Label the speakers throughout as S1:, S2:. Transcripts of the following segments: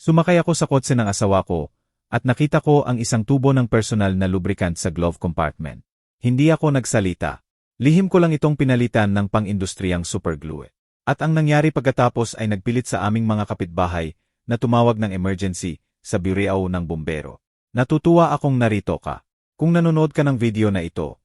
S1: Sumakay ako sa kotse ng asawa ko, at nakita ko ang isang tubo ng personal na lubricant sa glove compartment. Hindi ako nagsalita. Lihim ko lang itong pinalitan ng pang-industriyang superglue. At ang nangyari pagkatapos ay nagpilit sa aming mga kapitbahay na tumawag ng emergency sa bureau ng bumbero. Natutuwa akong narito ka. Kung nanonood ka ng video na ito,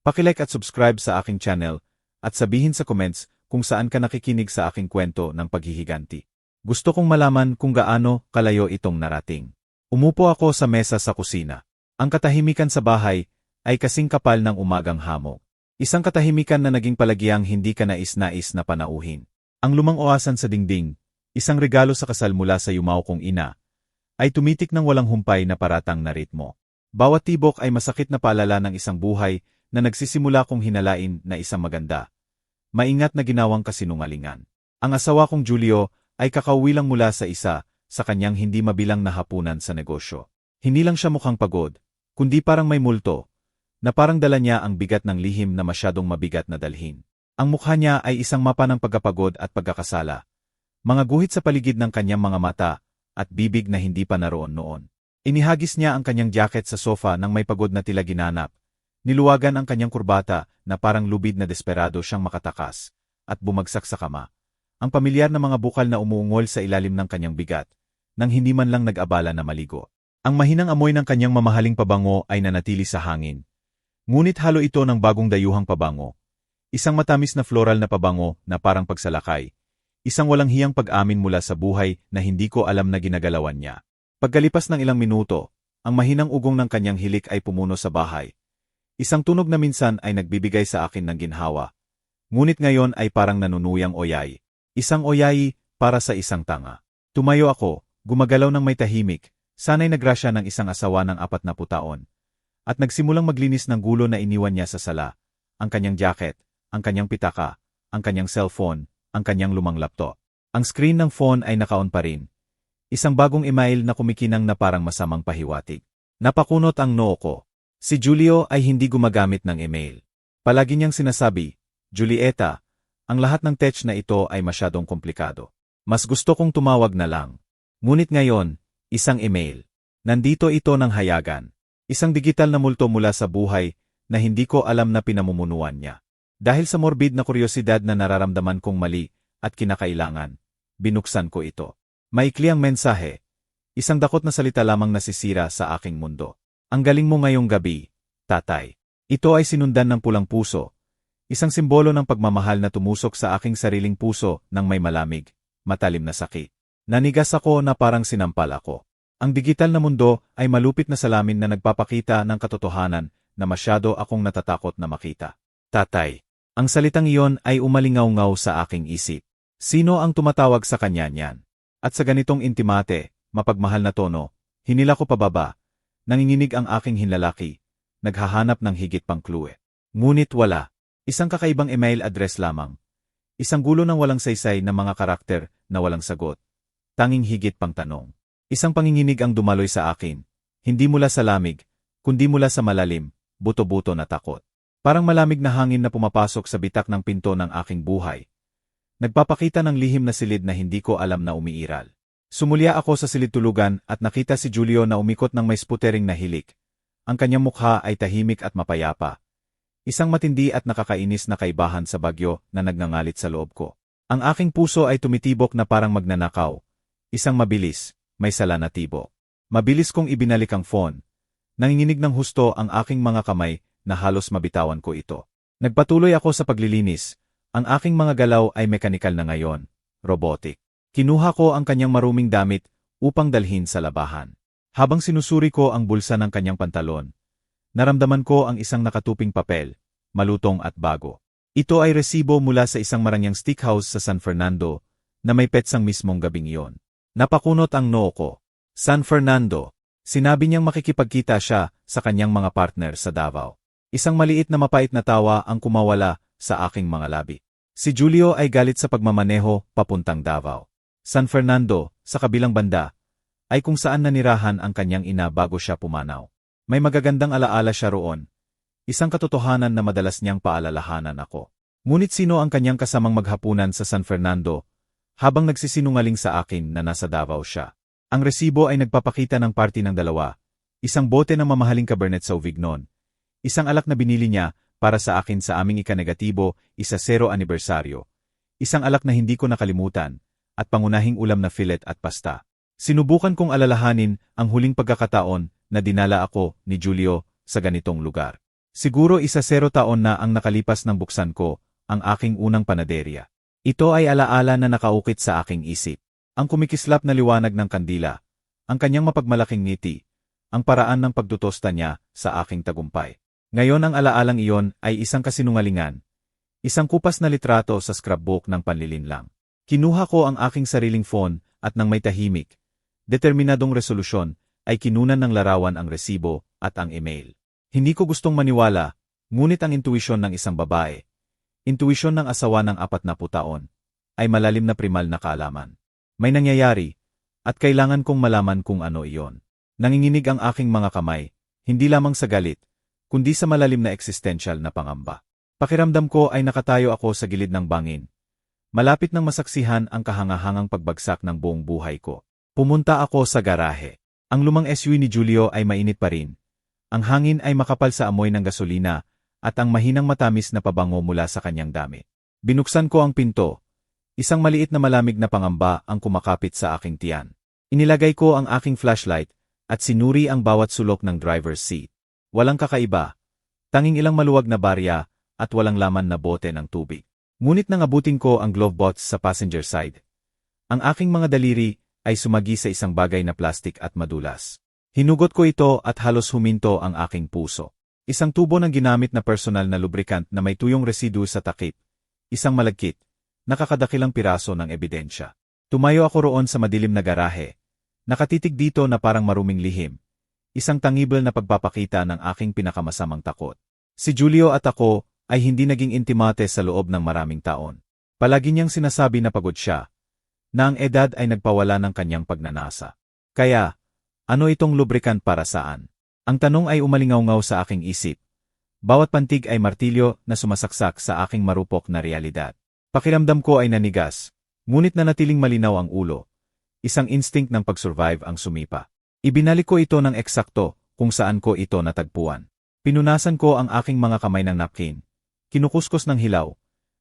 S1: paki-like at subscribe sa aking channel at sabihin sa comments kung saan ka nakikinig sa aking kwento ng paghihiganti. Gusto kong malaman kung gaano kalayo itong narating. Umupo ako sa mesa sa kusina. Ang katahimikan sa bahay ay kasing kapal ng umagang hamog. Isang katahimikan na naging palagiang hindi ka nais-nais na panauhin. Ang lumang oasan sa dingding, isang regalo sa kasal mula sa yumao kong ina, ay tumitik ng walang humpay na paratang na ritmo. Bawat tibok ay masakit na paalala ng isang buhay na nagsisimula kong hinalain na isang maganda. Maingat na ginawang kasinungalingan. Ang asawa kong Julio ay kakauwi lang mula sa kanyang hindi mabilang na hapunan sa negosyo. Hindi lang siya mukhang pagod, kundi parang may multo, na parang dala niya ang bigat ng lihim na masyadong mabigat na dalhin. Ang mukha niya ay isang mapa ng pagkapagod at pagkakasala. Mga guhit sa paligid ng kanyang mga mata, at bibig na hindi pa naroon noon. Inihagis niya ang kanyang jacket sa sofa nang may pagod na tila ginanap. Niluwagan ang kanyang kurbata na parang lubid na desperado siyang makatakas, at bumagsak sa kama. Ang pamilyar na mga bukal na umuungol sa ilalim ng kanyang bigat, nang hindi man lang nag-abala na maligo. Ang mahinang amoy ng kanyang mamahaling pabango ay nanatili sa hangin. Ngunit halo ito ng bagong dayuhang pabango. Isang matamis na floral na pabango na parang pagsalakay. Isang walang hiyang pag-amin mula sa buhay na hindi ko alam na ginagalawan niya. Pagkalipas ng ilang minuto, ang mahinang ugong ng kanyang hilik ay pumuno sa bahay. Isang tunog na minsan ay nagbibigay sa akin ng ginhawa. Ngunit ngayon ay parang nanunuyang oyay. Isang oyay para sa isang tanga. Tumayo ako, gumagalaw ng may tahimik, sanay nagrasya ng isang asawa ng 40 taon. At nagsimulang maglinis ng gulo na iniwan niya sa sala. Ang kanyang jacket, ang kanyang pitaka, ang kanyang cellphone, ang kanyang lumang laptop. Ang screen ng phone ay naka-on pa rin. Isang bagong email na kumikinang na parang masamang pahiwatig. Napakunot ang noo ko. Si Julio ay hindi gumagamit ng email. Palagi niyang sinasabi, Julieta, ang lahat ng text na ito ay masyadong komplikado. Mas gusto kong tumawag na lang. Ngunit ngayon, isang email. Nandito ito ng hayagan. Isang digital na multo mula sa buhay na hindi ko alam na pinamumunuan niya. Dahil sa morbid na kuryosidad na nararamdaman kong mali at kinakailangan, binuksan ko ito. Maikli ang mensahe. Isang dakot na salita lamang nasisira sa aking mundo. Ang galing mo ngayong gabi, tatay. Ito ay sinundan ng pulang puso. Isang simbolo ng pagmamahal na tumusok sa aking sariling puso nang may malamig, matalim na sakit. Nanigas ako na parang sinampal ako. Ang digital na mundo ay malupit na salamin na nagpapakita ng katotohanan na masyado akong natatakot na makita. Tatay. Ang salitang iyon ay umalingaw-ngaw sa aking isip. Sino ang tumatawag sa kanya niyan? At sa ganitong intimate, mapagmahal na tono, hinila ko pababa. Nanginginig ang aking hinlalaki. Naghahanap ng higit pang clue. Ngunit wala. Isang kakaibang email address lamang. Isang gulo ng walang saysay na mga karakter na walang sagot. Tanging higit pang tanong. Isang panginginig ang dumaloy sa akin. Hindi mula sa lamig, kundi mula sa malalim, buto-buto na takot. Parang malamig na hangin na pumapasok sa bitak ng pinto ng aking buhay. Nagpapakita ng lihim na silid na hindi ko alam na umiiral. Sumulya ako sa silid tulugan at nakita si Julio na umikot ng may sputering na hilik. Ang kanyang mukha ay tahimik at mapayapa. Isang matindi at nakakainis na kaibahan sa bagyo na nagngangalit sa loob ko. Ang aking puso ay tumitibok na parang magnanakaw. Isang mabilis, may sala na tibok. Mabilis kong ibinalik ang phone. Nanginginig ng husto ang aking mga kamay na halos mabitawan ko ito. Nagpatuloy ako sa paglilinis. Ang aking mga galaw ay mekanikal na ngayon, robotic. Kinuha ko ang kanyang maruming damit upang dalhin sa labahan. Habang sinusuri ko ang bulsa ng kanyang pantalon, naramdaman ko ang isang nakatuping papel, malutong at bago. Ito ay resibo mula sa isang marangyang steakhouse sa San Fernando na may petsang mismong gabing iyon. Napakunot ang noo ko. San Fernando. Sinabi niyang makikipagkita siya sa kanyang mga partner sa Davao. Isang maliit na mapait na tawa ang kumawala sa aking mga labi. Si Julio ay galit sa pagmamaneho papuntang Davao. San Fernando, sa kabilang banda, ay kung saan nanirahan ang kanyang ina bago siya pumanaw. May magagandang alaala siya roon. Isang katotohanan na madalas niyang paalalahanan ako. Ngunit sino ang kanyang kasamang maghapunan sa San Fernando habang nagsisinungaling sa akin na nasa Davao siya? Ang resibo ay nagpapakita ng party ng dalawa, isang bote ng mamahaling Cabernet Sauvignon, isang alak na binili niya para sa akin sa aming ika-negatibo, isa-0 anibersaryo, isang alak na hindi ko nakalimutan, at pangunahing ulam na fillet at pasta. Sinubukan kong alalahanin ang huling pagkakataon na dinala ako ni Julio sa ganitong lugar. Siguro 1-0 taon na ang nakalipas nang buksan ko ang aking unang panaderya. Ito ay alaala na nakaukit sa aking isip. Ang kumikislap na liwanag ng kandila, ang kanyang mapagmalaking ngiti, ang paraan ng pagtutosta niya sa aking tagumpay. Ngayon ang alaalang iyon ay isang kasinungalingan, isang kupas na litrato sa scrapbook ng panlilinlang. Kinuha ko ang aking sariling phone at nang may tahimik, determinadong resolusyon ay kinunan ng larawan ang resibo at ang email. Hindi ko gustong maniwala, ngunit ang intuisyon ng isang babae, intuisyon ng asawa ng 40 taon, ay malalim na primal na kaalaman. May nangyayari, at kailangan kong malaman kung ano iyon. Nanginginig ang aking mga kamay, hindi lamang sa galit, kundi sa malalim na existential na pangamba. Pakiramdam ko ay nakatayo ako sa gilid ng bangin. Malapit nang masaksihan ang kahangahangang pagbagsak ng buong buhay ko. Pumunta ako sa garahe. Ang lumang SUV ni Julio ay mainit pa rin. Ang hangin ay makapal sa amoy ng gasolina at ang mahinang matamis na pabango mula sa kanyang damit. Binuksan ko ang pinto. Isang maliit na malamig na pangamba ang kumakapit sa aking tiyan. Inilagay ko ang aking flashlight at sinuri ang bawat sulok ng driver's seat. Walang kakaiba. Tanging ilang maluwag na barya at walang laman na bote ng tubig. Ngunit nang abutin ko ang glove box sa passenger side, ang aking mga daliri ay sumagi sa isang bagay na plastik at madulas. Hinugot ko ito at halos huminto ang aking puso. Isang tubo ng ginamit na personal na lubricant na may tuyong residu sa takip. Isang malagkit, nakakadakilang piraso ng ebidensya. Tumayo ako roon sa madilim na garahe. Nakatitig dito na parang maruming lihim. Isang tangible na pagpapakita ng aking pinakamasamang takot. Si Julio at ako ay hindi naging intimate sa loob ng maraming taon. Palagi niyang sinasabi na pagod siya, na ang edad ay nagpawala ng kanyang pagnanasa. Kaya, ano itong lubricant para saan? Ang tanong ay umalingaw-ngaw sa aking isip. Bawat pantig ay martilyo na sumasaksak sa aking marupok na realidad. Pakiramdam ko ay nanigas, ngunit nanatiling malinaw ang ulo. Isang instinct ng pag-survive ang sumipa. Ibinalik ko ito ng eksakto kung saan ko ito natagpuan. Pinunasan ko ang aking mga kamay ng napkin. Kinukuskus ng hilaw,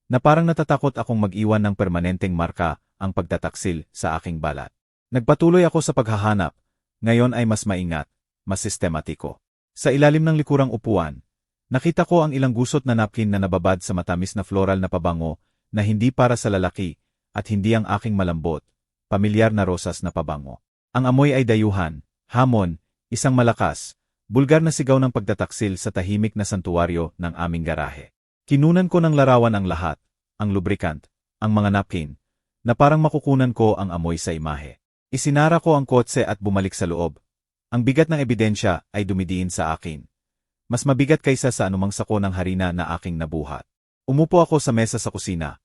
S1: na parang natatakot akong mag-iwan ng permanenteng marka ang pagtataksil sa aking balat. Nagpatuloy ako sa paghahanap, ngayon ay mas maingat, mas sistematiko. Sa ilalim ng likurang upuan, nakita ko ang ilang gusot na napkin na nababad sa matamis na floral na pabango na hindi para sa lalaki at hindi ang aking malambot, pamilyar na rosas na pabango. Ang amoy ay dayuhan, hamon, isang malakas, bulgar na sigaw ng pagtataksil sa tahimik na santuwaryo ng aming garahe. Kinunan ko ng larawan ang lahat, ang lubricant, ang mga napkin, na parang makukunan ko ang amoy sa imahe. Isinara ko ang kotse at bumalik sa loob. Ang bigat ng ebidensya ay dumidiin sa akin. Mas mabigat kaysa sa anumang sako ng harina na aking nabuhat. Umupo ako sa mesa sa kusina.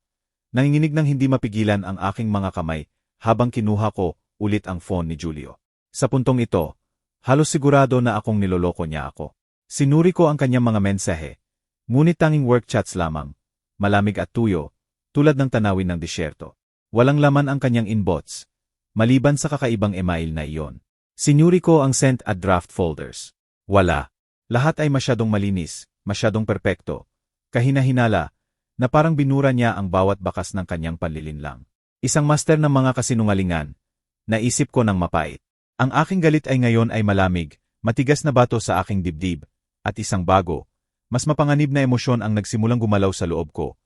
S1: Nanginginig ng hindi mapigilan ang aking mga kamay habang kinuha ko ulit ang phone ni Julio. Sa puntong ito, halos sigurado na akong niloloko niya ako. Sinuri ko ang kanyang mga mensahe. Ngunit tanging work chats lamang, malamig at tuyo, tulad ng tanawin ng disyerto. Walang laman ang kanyang inbox, maliban sa kakaibang email na iyon. Sinuri ko ang sent at draft folders. Wala. Lahat ay masyadong malinis, masyadong perpekto, kahina-hinala, na parang binura niya ang bawat bakas ng kanyang panlilinlang. Isang master ng mga kasinungalingan. Naisip ko ng mapait. Ang aking galit ay ngayon ay malamig, matigas na bato sa aking dibdib, at isang bago, mas mapanganib na emosyon ang nagsimulang gumalaw sa loob ko.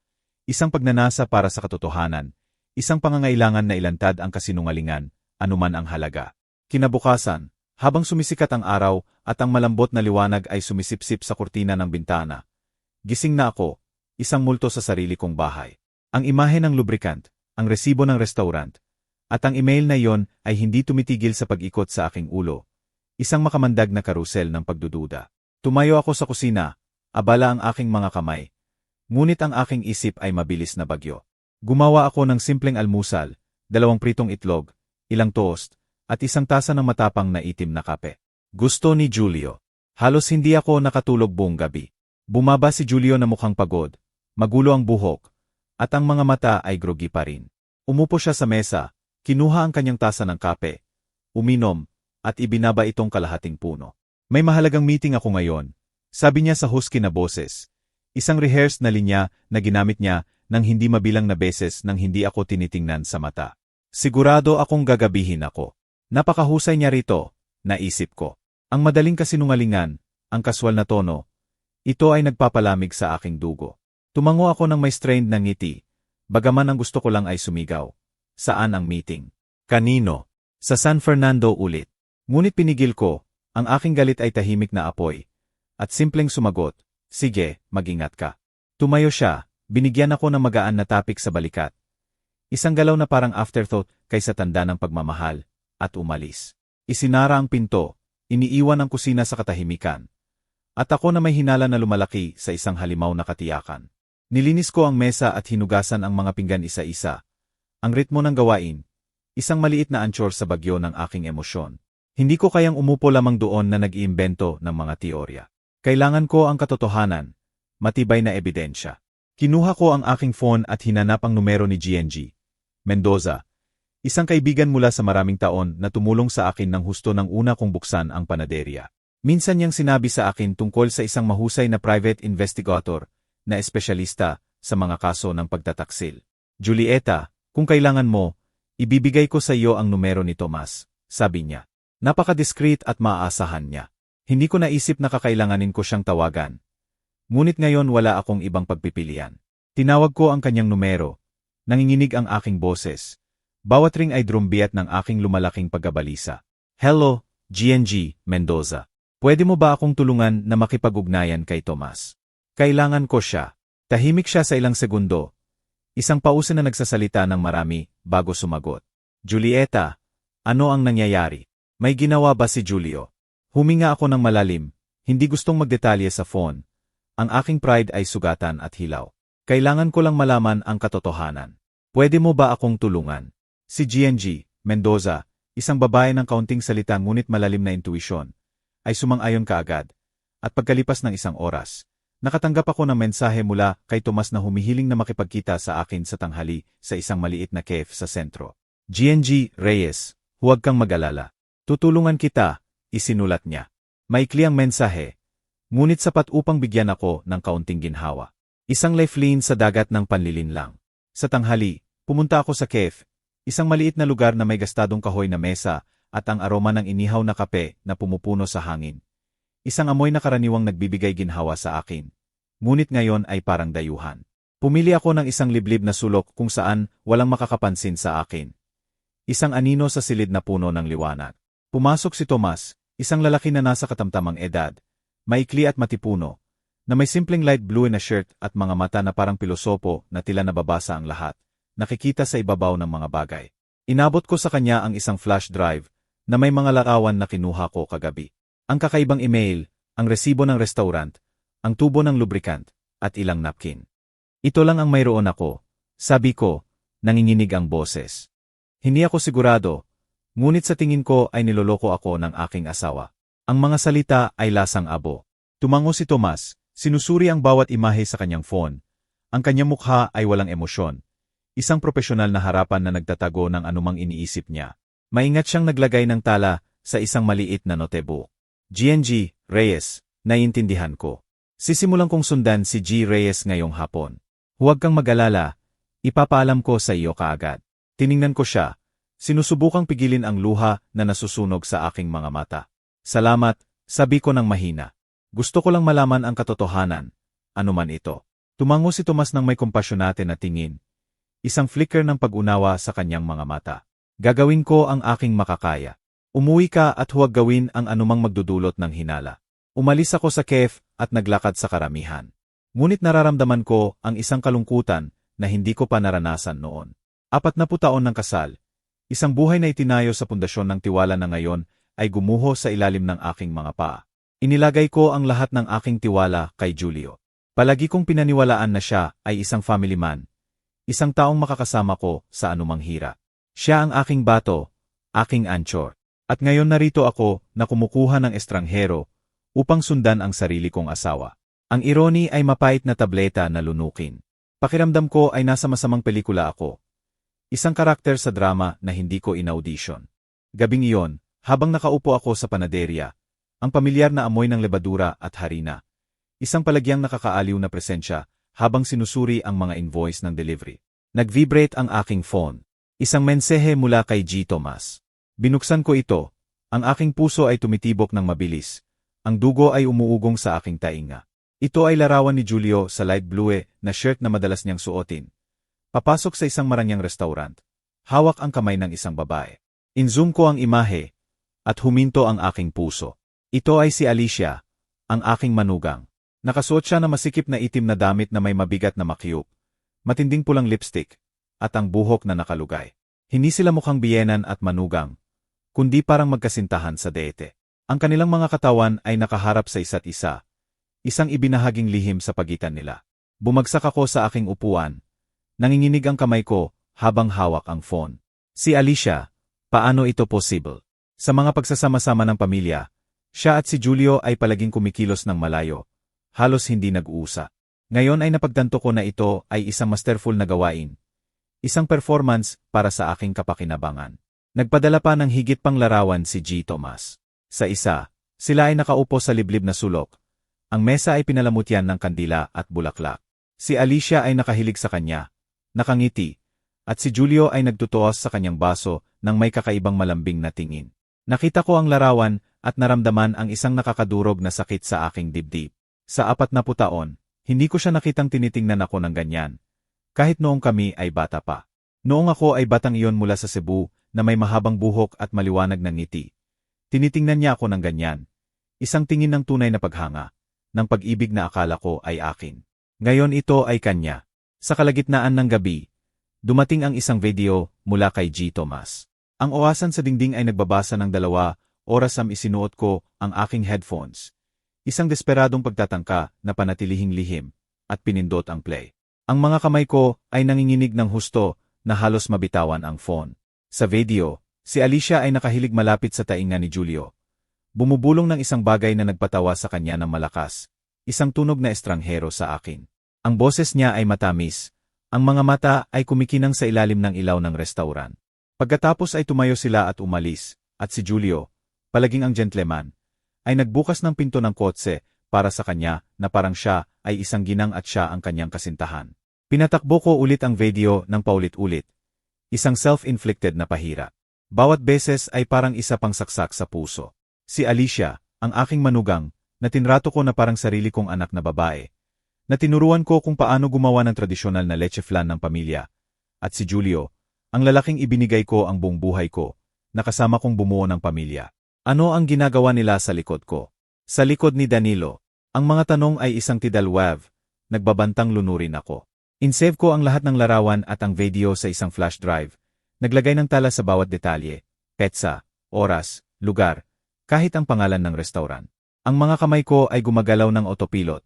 S1: Isang pagnanasa para sa katotohanan. Isang pangangailangan na ilantad ang kasinungalingan, anuman ang halaga. Kinabukasan, habang sumisikat ang araw at ang malambot na liwanag ay sumisipsip sa kurtina ng bintana, gising na ako, isang multo sa sarili kong bahay. Ang imahe ng lubricant, ang resibo ng restaurant, at ang email na iyon ay hindi tumitigil sa pag-ikot sa aking ulo. Isang makamandag na karusel ng pagdududa. Tumayo ako sa kusina, abala ang aking mga kamay. Ngunit ang aking isip ay mabilis na bagyo. Gumawa ako ng simpleng almusal, 2 pritong itlog, ilang toast, at isang tasa ng matapang na itim na kape. Gusto ni Julio. Halos hindi ako nakatulog buong gabi. Bumaba si Julio na mukhang pagod, magulo ang buhok, at ang mga mata ay groggy pa rin. Umupo siya sa mesa, kinuha ang kanyang tasa ng kape, uminom, at ibinaba itong kalahating puno. May mahalagang meeting ako ngayon, sabi niya sa husky na boses. Isang rehearsed na linya na ginamit niya nang hindi mabilang na beses nang hindi ako tinitingnan sa mata. Sigurado akong gagabihin ako. Napakahusay niya rito, naisip ko. Ang madaling kasinungalingan, ang kaswal na tono, ito ay nagpapalamig sa aking dugo. Tumango ako ng may strained na ngiti, bagaman ang gusto ko lang ay sumigaw. Saan ang meeting? Kanino? Sa San Fernando ulit. Ngunit pinigil ko, ang aking galit ay tahimik na apoy. At simpleng sumagot, sige, mag-ingat ka. Tumayo siya, binigyan ako ng magaan na tapik sa balikat. Isang galaw na parang afterthought kaysa tanda ng pagmamahal, at umalis. Isinara ang pinto, iniiwan ang kusina sa katahimikan. At ako na may hinala na lumalaki sa isang halimaw na katiyakan. Nilinis ko ang mesa at hinugasan ang mga pinggan isa-isa. Ang ritmo ng gawain, isang maliit na anchor sa bagyo ng aking emosyon. Hindi ko kayang umupo lamang doon na nag-iimbento ng mga teorya. Kailangan ko ang katotohanan, matibay na ebidensya. Kinuha ko ang aking phone at hinanap ang numero ni GNG Mendoza, isang kaibigan mula sa maraming taon na tumulong sa akin nang husto ng una kong buksan ang panaderya. Minsan niyang sinabi sa akin tungkol sa isang mahusay na private investigator na espesyalista sa mga kaso ng pagtataksil. Julieta, kung kailangan mo, ibibigay ko sa iyo ang numero ni Tomas, sabi niya. Napaka-discreet at maaasahan niya. Hindi ko naisip na kakailanganin ko siyang tawagan. Ngunit ngayon wala akong ibang pagpipilian. Tinawag ko ang kanyang numero. Nanginginig ang aking boses. Bawat ring ay drumbiat ng aking lumalaking pagkabalisa. Hello, GNG Mendoza. Pwede mo ba akong tulungan na makipag-ugnayan kay Tomas? Kailangan ko siya. Tahimik siya sa ilang segundo. Isang pause na nagsasalita ng marami bago sumagot. Julieta, ano ang nangyayari? May ginawa ba si Julio? Huminga ako ng malalim, hindi gustong magdetalye sa phone. Ang aking pride ay sugatan at hilaw. Kailangan ko lang malaman ang katotohanan. Pwede mo ba akong tulungan? Si GNG Mendoza, isang babae ng kaunting salita ngunit malalim na intuisyon, ay sumang-ayon kaagad. At pagkalipas ng isang oras, nakatanggap ako ng mensahe mula kay Tomas na humihiling na makipagkita sa akin sa tanghali sa isang maliit na cafe sa sentro. GNG Reyes, huwag kang mag-alala. Tutulungan kita, isinulat niya. Maikli ang mensahe, ngunit sapat upang bigyan ako ng kaunting ginhawa. Isang lifeline sa dagat ng panlilinlang. Sa tanghali, pumunta ako sa cafe, isang maliit na lugar na may gastadong kahoy na mesa at ang aroma ng inihaw na kape na pumupuno sa hangin. Isang amoy na karaniwang nagbibigay ginhawa sa akin. Ngunit ngayon ay parang dayuhan. Pumili ako ng isang liblib na sulok kung saan walang makakapansin sa akin. Isang anino sa silid na puno ng liwanag. Pumasok si Tomas, isang lalaki na nasa katamtamang edad, maikli at matipuno, na may simpleng light blue na shirt at mga mata na parang pilosopo na tila nababasa ang lahat, nakikita sa ibabaw ng mga bagay. Inabot ko sa kanya ang isang flash drive na may mga larawan na kinuha ko kagabi. Ang kakaibang email, ang resibo ng restaurant, ang tubo ng lubricant, at ilang napkin. Ito lang ang mayroon ako, sabi ko, nanginginig ang boses. Hindi ako sigurado, ngunit sa tingin ko ay niloloko ako ng aking asawa. Ang mga salita ay lasang abo. Tumango si Tomas, sinusuri ang bawat imahe sa kanyang phone. Ang kanyang mukha ay walang emosyon. Isang profesional na harapan na nagtatago ng anumang iniisip niya. Maingat siyang naglagay ng tala sa isang maliit na notebook. GNG Reyes, naiintindihan ko. Sisimulan kong sundan si G. Reyes ngayong hapon. Huwag kang mag-alala, ipapaalam ko sa iyo kaagad. Tiningnan ko siya, sinusubukang pigilin ang luha na nasusunog sa aking mga mata. Salamat, sabi ko ng mahina. Gusto ko lang malaman ang katotohanan, anuman ito. Tumango si Tomas ng may kompasyonate na tingin. Isang flicker ng pag-unawa sa kanyang mga mata. Gagawin ko ang aking makakaya. Umuwi ka at huwag gawin ang anumang magdudulot ng hinala. Umalis ako sa cafe at naglakad sa karamihan. Ngunit nararamdaman ko ang isang kalungkutan na hindi ko pa naranasan noon. 40 taon ng kasal. Isang buhay na itinayo sa pundasyon ng tiwala na ngayon ay gumuho sa ilalim ng aking mga paa. Inilagay ko ang lahat ng aking tiwala kay Julio. Palagi kong pinaniwalaan na siya ay isang family man. Isang taong makakasama ko sa anumang hirap. Siya ang aking bato, aking anchor. At ngayon narito ako na kumukuha ng estranghero upang sundan ang sarili kong asawa. Ang irony ay mapait na tableta na lunukin. Pakiramdam ko ay nasa masamang pelikula ako. Isang karakter sa drama na hindi ko in-audition. Gabing iyon, habang nakaupo ako sa panaderya, ang pamilyar na amoy ng lebadura at harina. Isang palagyang nakakaaliw na presensya habang sinusuri ang mga invoice ng delivery. Nag-vibrate ang aking phone. Isang mensahe mula kay G. Tomas. Binuksan ko ito. Ang aking puso ay tumitibok ng mabilis. Ang dugo ay umuugong sa aking tainga. Ito ay larawan ni Julio sa light blue na shirt na madalas niyang suotin. Papasok sa isang maranyang restaurant. Hawak ang kamay ng isang babae. In-zoom ko ang imahe at huminto ang aking puso. Ito ay si Alicia, ang aking manugang. Nakasuot siya na masikip na itim na damit na may mabigat na makyup, matinding pulang lipstick, at ang buhok na nakalugay. Hindi sila mukhang biyenan at manugang, kundi parang magkasintahan sa dete. Ang kanilang mga katawan ay nakaharap sa isa't isa, isang ibinahaging lihim sa pagitan nila. Bumagsak ako sa aking upuan. Nanginginig ang kamay ko habang hawak ang phone. Si Alicia, paano ito possible? Sa mga pagsasama-sama ng pamilya, siya at si Julio ay palaging kumikilos ng malayo, halos hindi nag-uusa. Ngayon ay napagtanto ko na ito ay isang masterful na gawain. Isang performance para sa aking kapakinabangan. Nagpadala pa ng higit pang larawan si G. Tomas. Sa isa, sila ay nakaupo sa liblib na sulok. Ang mesa ay pinalamutyan ng kandila at bulaklak. Si Alicia ay nakahilig sa kanya, nakangiti, at si Julio ay nagtutuos sa kanyang baso ng may kakaibang malambing na tingin. Nakita ko ang larawan at naramdaman ang isang nakakadurog na sakit sa aking dibdib. Sa 40 taon, hindi ko siya nakitang tinitingnan ako ng ganyan. Kahit noong kami ay bata pa. Noong ako ay batang iyon mula sa Cebu na may mahabang buhok at maliwanag na ngiti. Tinitingnan niya ako ng ganyan. Isang tingin ng tunay na paghanga, ng pag-ibig na akala ko ay akin. Ngayon ito ay kanya. Sa kalagitnaan ng gabi, dumating ang isang video mula kay G. Tomas. Ang owasan sa dingding ay nagbabasa ng 2 oras ang isinuot ko ang aking headphones. Isang desperadong pagtatangka na panatilihing lihim, at pinindot ang play. Ang mga kamay ko ay nanginginig ng husto na halos mabitawan ang phone. Sa video, si Alicia ay nakahilig malapit sa tainga ni Julio. Bumubulong ng isang bagay na nagpatawa sa kanya ng malakas. Isang tunog na estranghero sa akin. Ang boses niya ay matamis. Ang mga mata ay kumikinang sa ilalim ng ilaw ng restaurant. Pagkatapos ay tumayo sila at umalis, at si Julio, palaging ang gentleman, ay nagbukas ng pinto ng kotse para sa kanya na parang siya ay isang ginang at siya ang kanyang kasintahan. Pinatakbo ko ulit ang video ng paulit-ulit. Isang self-inflicted na pahira. Bawat beses ay parang isa pang saksak sa puso. Si Alicia, ang aking manugang, na tinrato ko na parang sarili kong anak na babae, na tinuruan ko kung paano gumawa ng tradisyonal na leche flan ng pamilya, at si Julio, ang lalaking ibinigay ko ang buong buhay ko, nakasama kong bumuo ng pamilya. Ano ang ginagawa nila sa likod ko? Sa likod ni Danilo, ang mga tanong ay isang tidalwave, nagbabantang lunurin ako. Insave ko ang lahat ng larawan at ang video sa isang flash drive, naglagay ng tala sa bawat detalye, petsa, oras, lugar, kahit ang pangalan ng restaurant. Ang mga kamay ko ay gumagalaw ng autopilot,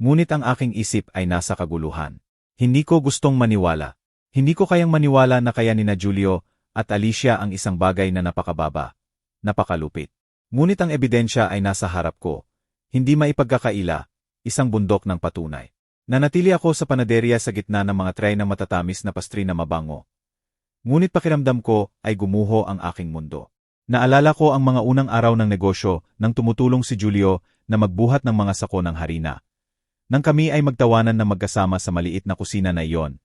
S1: ngunit ang aking isip ay nasa kaguluhan. Hindi ko gustong maniwala. Hindi ko kayang maniwala na kaya nina Julio at Alicia ang isang bagay na napakababa, napakalupit. Ngunit ang ebidensya ay nasa harap ko. Hindi maipagkakaila, isang bundok ng patunay. Nanatili ako sa panaderya sa gitna ng mga tray ng matatamis na pastry na mabango. Ngunit pakiramdam ko ay gumuho ang aking mundo. Naalala ko ang mga unang araw ng negosyo nang tumutulong si Julio na magbuhat ng mga sako ng harina. Nang kami ay magtawanan na magkasama sa maliit na kusina na iyon,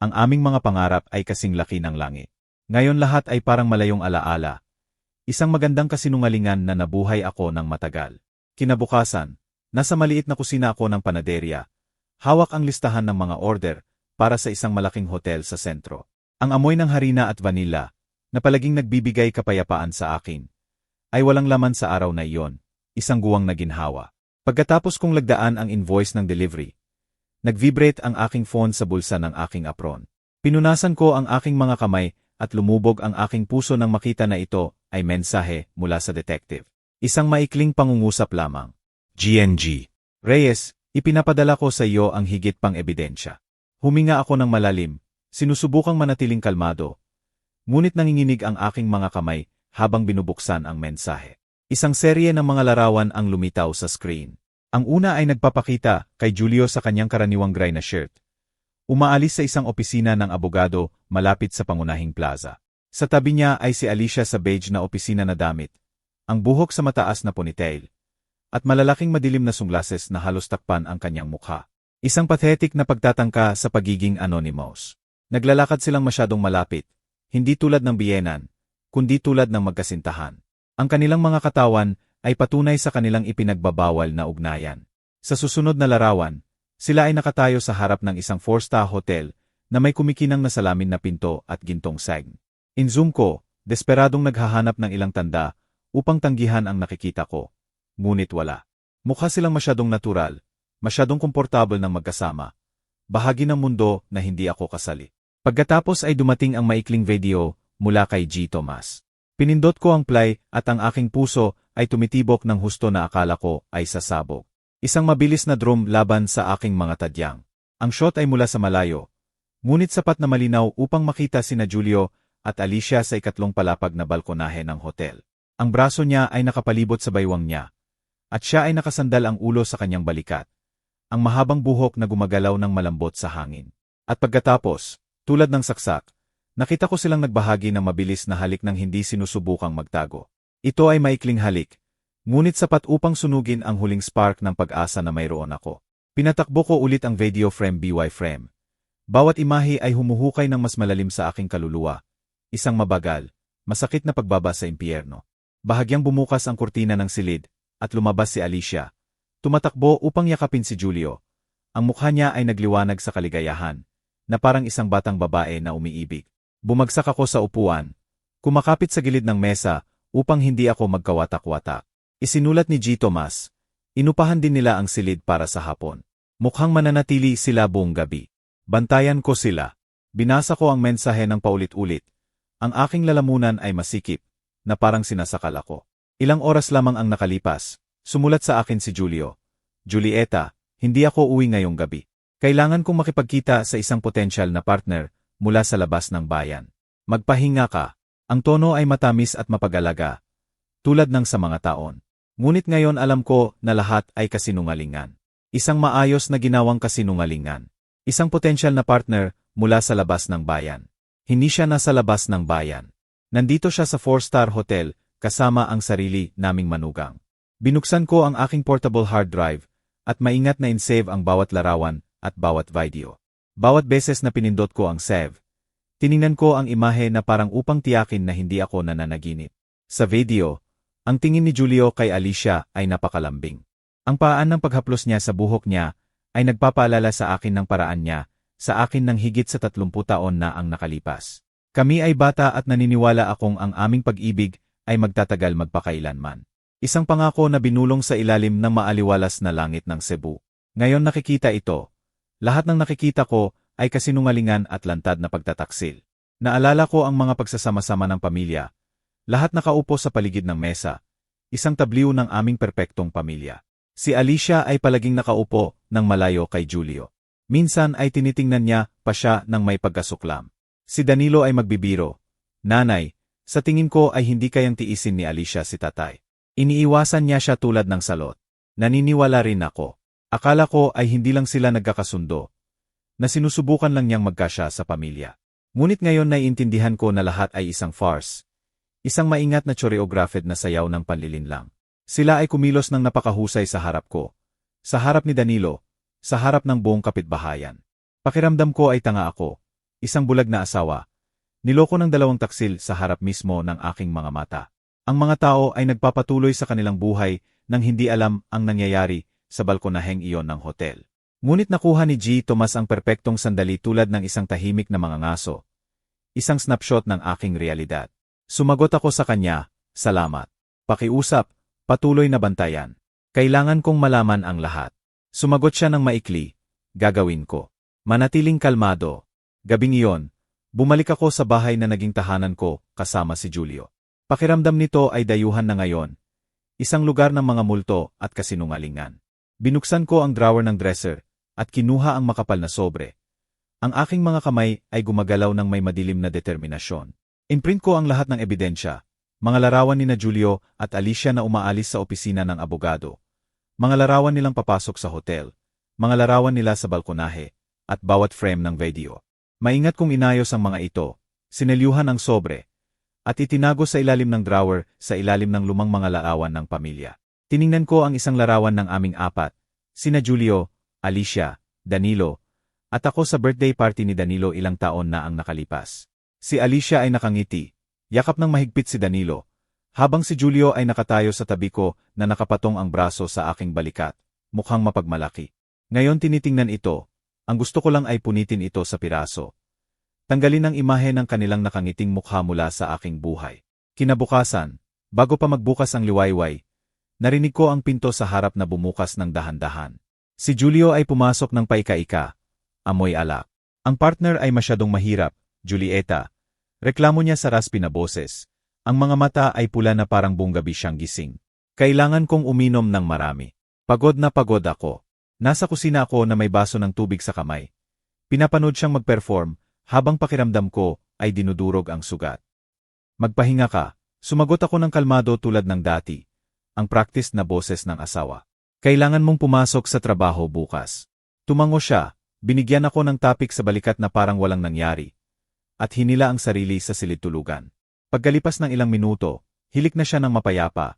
S1: ang aming mga pangarap ay kasing laki ng langit. Ngayon lahat ay parang malayong alaala. Isang magandang kasinungalingan na nabuhay ako ng matagal. Kinabukasan, nasa maliit na kusina ako ng panaderya. Hawak ang listahan ng mga order para sa isang malaking hotel sa sentro. Ang amoy ng harina at vanilla, na palaging nagbibigay kapayapaan sa akin, ay walang laman sa araw na iyon, isang guwang na ginhawa. Pagkatapos kong lagdaan ang invoice ng delivery, nag-vibrate ang aking phone sa bulsa ng aking apron. Pinunasan ko ang aking mga kamay at lumubog ang aking puso nang makita na ito ay mensahe mula sa detective. Isang maikling pangungusap lamang. GNG. Reyes, ipinapadala ko sa iyo ang higit pang ebidensya. Huminga ako ng malalim, sinusubukang manatiling kalmado. Ngunit nanginginig ang aking mga kamay habang binubuksan ang mensahe. Isang serye ng mga larawan ang lumitaw sa screen. Ang una ay nagpapakita kay Julio sa kanyang karaniwang gray na shirt. Umaalis sa isang opisina ng abogado malapit sa pangunahing plaza. Sa tabi niya ay si Alicia sa beige na opisina na damit, ang buhok sa mataas na ponytail, at malalaking madilim na sunglasses na halos takpan ang kanyang mukha. Isang pathetic na pagtatangka sa pagiging anonymous. Naglalakad silang masyadong malapit, hindi tulad ng biyenan, kundi tulad ng magkasintahan. Ang kanilang mga katawan ay patunay sa kanilang ipinagbabawal na ugnayan. Sa susunod na larawan, sila ay nakatayo sa harap ng isang 4-star hotel na may kumikinang na salamin na pinto at gintong sign. In-zoom ko, desperadong naghahanap ng ilang tanda upang tanggihan ang nakikita ko. Ngunit wala. Mukha silang masyadong natural, masyadong komportable ng magkasama. Bahagi ng mundo na hindi ako kasali. Pagkatapos ay dumating ang maikling video mula kay G. Tomas. Pinindot ko ang play at ang aking puso ay tumitibok ng husto na akala ko ay sasabog. Isang mabilis na drum laban sa aking mga tadyang. Ang shot ay mula sa malayo, ngunit sapat na malinaw upang makita sina Julio at Alicia sa ikatlong palapag na balkonahe ng hotel. Ang braso niya ay nakapalibot sa baywang niya, at siya ay nakasandal ang ulo sa kanyang balikat. Ang mahabang buhok na gumagalaw ng malambot sa hangin. At pagkatapos, tulad ng saksak, nakita ko silang nagbahagi ng mabilis na halik ng hindi sinusubukang magtago. Ito ay maikling halik, ngunit sapat upang sunugin ang huling spark ng pag-asa na mayroon ako. Pinatakbo ko ulit ang video frame by frame. Bawat imahe ay humuhukay ng mas malalim sa aking kaluluwa. Isang mabagal, masakit na pagbaba sa impyerno. Bahagyang bumukas ang kurtina ng silid, at lumabas si Alicia. Tumatakbo upang yakapin si Julio. Ang mukha niya ay nagliwanag sa kaligayahan, na parang isang batang babae na umiibig. Bumagsak ako sa upuan, kumakapit sa gilid ng mesa upang hindi ako magkawatak-watak. Isinulat ni G. Tomas, inupahan din nila ang silid para sa hapon. Mukhang mananatili sila buong gabi. Bantayan ko sila. Binasa ko ang mensahe ng paulit-ulit. Ang aking lalamunan ay masikip, na parang sinasakal ako. Ilang oras lamang ang nakalipas, sumulat sa akin si Julio. Julieta, hindi ako uwi ngayong gabi. Kailangan kong makipagkita sa isang potensyal na partner mula sa labas ng bayan. Magpahinga ka. Ang tono ay matamis at mapag-alaga, tulad ng sa mga taon. Ngunit ngayon alam ko na lahat ay kasinungalingan. Isang maayos na ginawang kasinungalingan. Isang potensyal na partner mula sa labas ng bayan. Hindi siya nasa labas ng bayan. Nandito siya sa 4-star hotel kasama ang sarili naming manugang. Binuksan ko ang aking portable hard drive at maingat na in-save ang bawat larawan at bawat video. Bawat beses na pinindot ko ang save, tiningnan ko ang imahe na parang upang tiyakin na hindi ako nananaginip. Sa video, ang tingin ni Julio kay Alicia ay napakalambing. Ang paan ng paghaplos niya sa buhok niya ay nagpapaalala sa akin ng paraan niya sa akin ng higit sa 30 taon na ang nakalipas. Kami ay bata at naniniwala akong ang aming pag-ibig ay magtatagal magpakailanman. Isang pangako na binulong sa ilalim ng maaliwalas na langit ng Cebu. Ngayon nakikita ito. Lahat ng nakikita ko ay kasinungalingan at lantad na pagtataksil. Naalala ko ang mga pagsasama-sama ng pamilya. Lahat nakaupo sa paligid ng mesa. Isang tabliw ng aming perpektong pamilya. Si Alicia ay palaging nakaupo ng malayo kay Julio. Minsan ay tinitingnan niya pa siya ng may pagkasuklam. Si Danilo ay magbibiro. Nanay, sa tingin ko ay hindi kayang tiisin ni Alicia si tatay. Iniiwasan niya siya tulad ng salot. Naniniwala rin ako. Akala ko ay hindi lang sila nagkakasundo, na sinusubukan lang niyang magkasya sa pamilya. Ngunit ngayon naiintindihan ko na lahat ay isang farce. Isang maingat na choreographed na sayaw ng panlilinlang. Sila ay kumilos ng napakahusay sa harap ko. Sa harap ni Danilo, sa harap ng buong kapitbahayan. Pakiramdam ko ay tanga ako. Isang bulag na asawa. Niloko ng 2 taksil sa harap mismo ng aking mga mata. Ang mga tao ay nagpapatuloy sa kanilang buhay nang hindi alam ang nangyayari sa balkonaheng iyon ng hotel. Ngunit nakuha ni G. Tomas ang perpektong sandali tulad ng isang tahimik na mga ngaso. Isang snapshot ng aking realidad. Sumagot ako sa kanya, salamat. Pakiusap, patuloy na bantayan. Kailangan kong malaman ang lahat. Sumagot siya ng maikli, gagawin ko. Manatiling kalmado. Gabing iyon, bumalik ako sa bahay na naging tahanan ko kasama si Julio. Pakiramdam nito ay dayuhan na ngayon. Isang lugar ng mga multo at kasinungalingan. Binuksan ko ang drawer ng dresser at kinuha ang makapal na sobre. Ang aking mga kamay ay gumagalaw ng may madilim na determinasyon. Inprint ko ang lahat ng ebidensya, mga larawan ni na Julio at Alicia na umaalis sa opisina ng abogado, mga larawan nilang papasok sa hotel, mga larawan nila sa balkonahe, at bawat frame ng video. Maingat kong inayos ang mga ito, sinelyuhan ang sobre, at itinago sa ilalim ng drawer sa ilalim ng lumang mga larawan ng pamilya. Tiningnan ko ang isang larawan ng aming apat, sina Julio, Alicia, Danilo, at ako sa birthday party ni Danilo ilang taon na ang nakalipas. Si Alicia ay nakangiti, yakap ng mahigpit si Danilo, habang si Julio ay nakatayo sa tabi ko na nakapatong ang braso sa aking balikat, mukhang mapagmalaki. Ngayon tinitingnan ito, ang gusto ko lang ay punitin ito sa piraso. Tanggalin ang imahe ng kanilang nakangiting mukha mula sa aking buhay. Kinabukasan, bago pa magbukas ang liwayway, narinig ko ang pinto sa harap na bumukas ng dahan-dahan. Si Julio ay pumasok ng paika-ika, amoy alak. Ang partner ay masyadong mahirap, Julieta. Reklamo niya sa raspi na boses. Ang mga mata ay pula na parang buong gabi siyang gising. Kailangan kong uminom ng marami. Pagod na pagod ako. Nasa kusina ako na may baso ng tubig sa kamay. Pinapanood siyang mag-perform, habang pakiramdam ko ay dinudurog ang sugat. Magpahinga ka, sumagot ako ng kalmado tulad ng dati, ang practice na boses ng asawa. Kailangan mong pumasok sa trabaho bukas. Tumango siya, binigyan ako ng tapik sa balikat na parang walang nangyari, at hinila ang sarili sa silid-tulugan. Pagkalipas ng ilang minuto, hilik na siya ng mapayapa,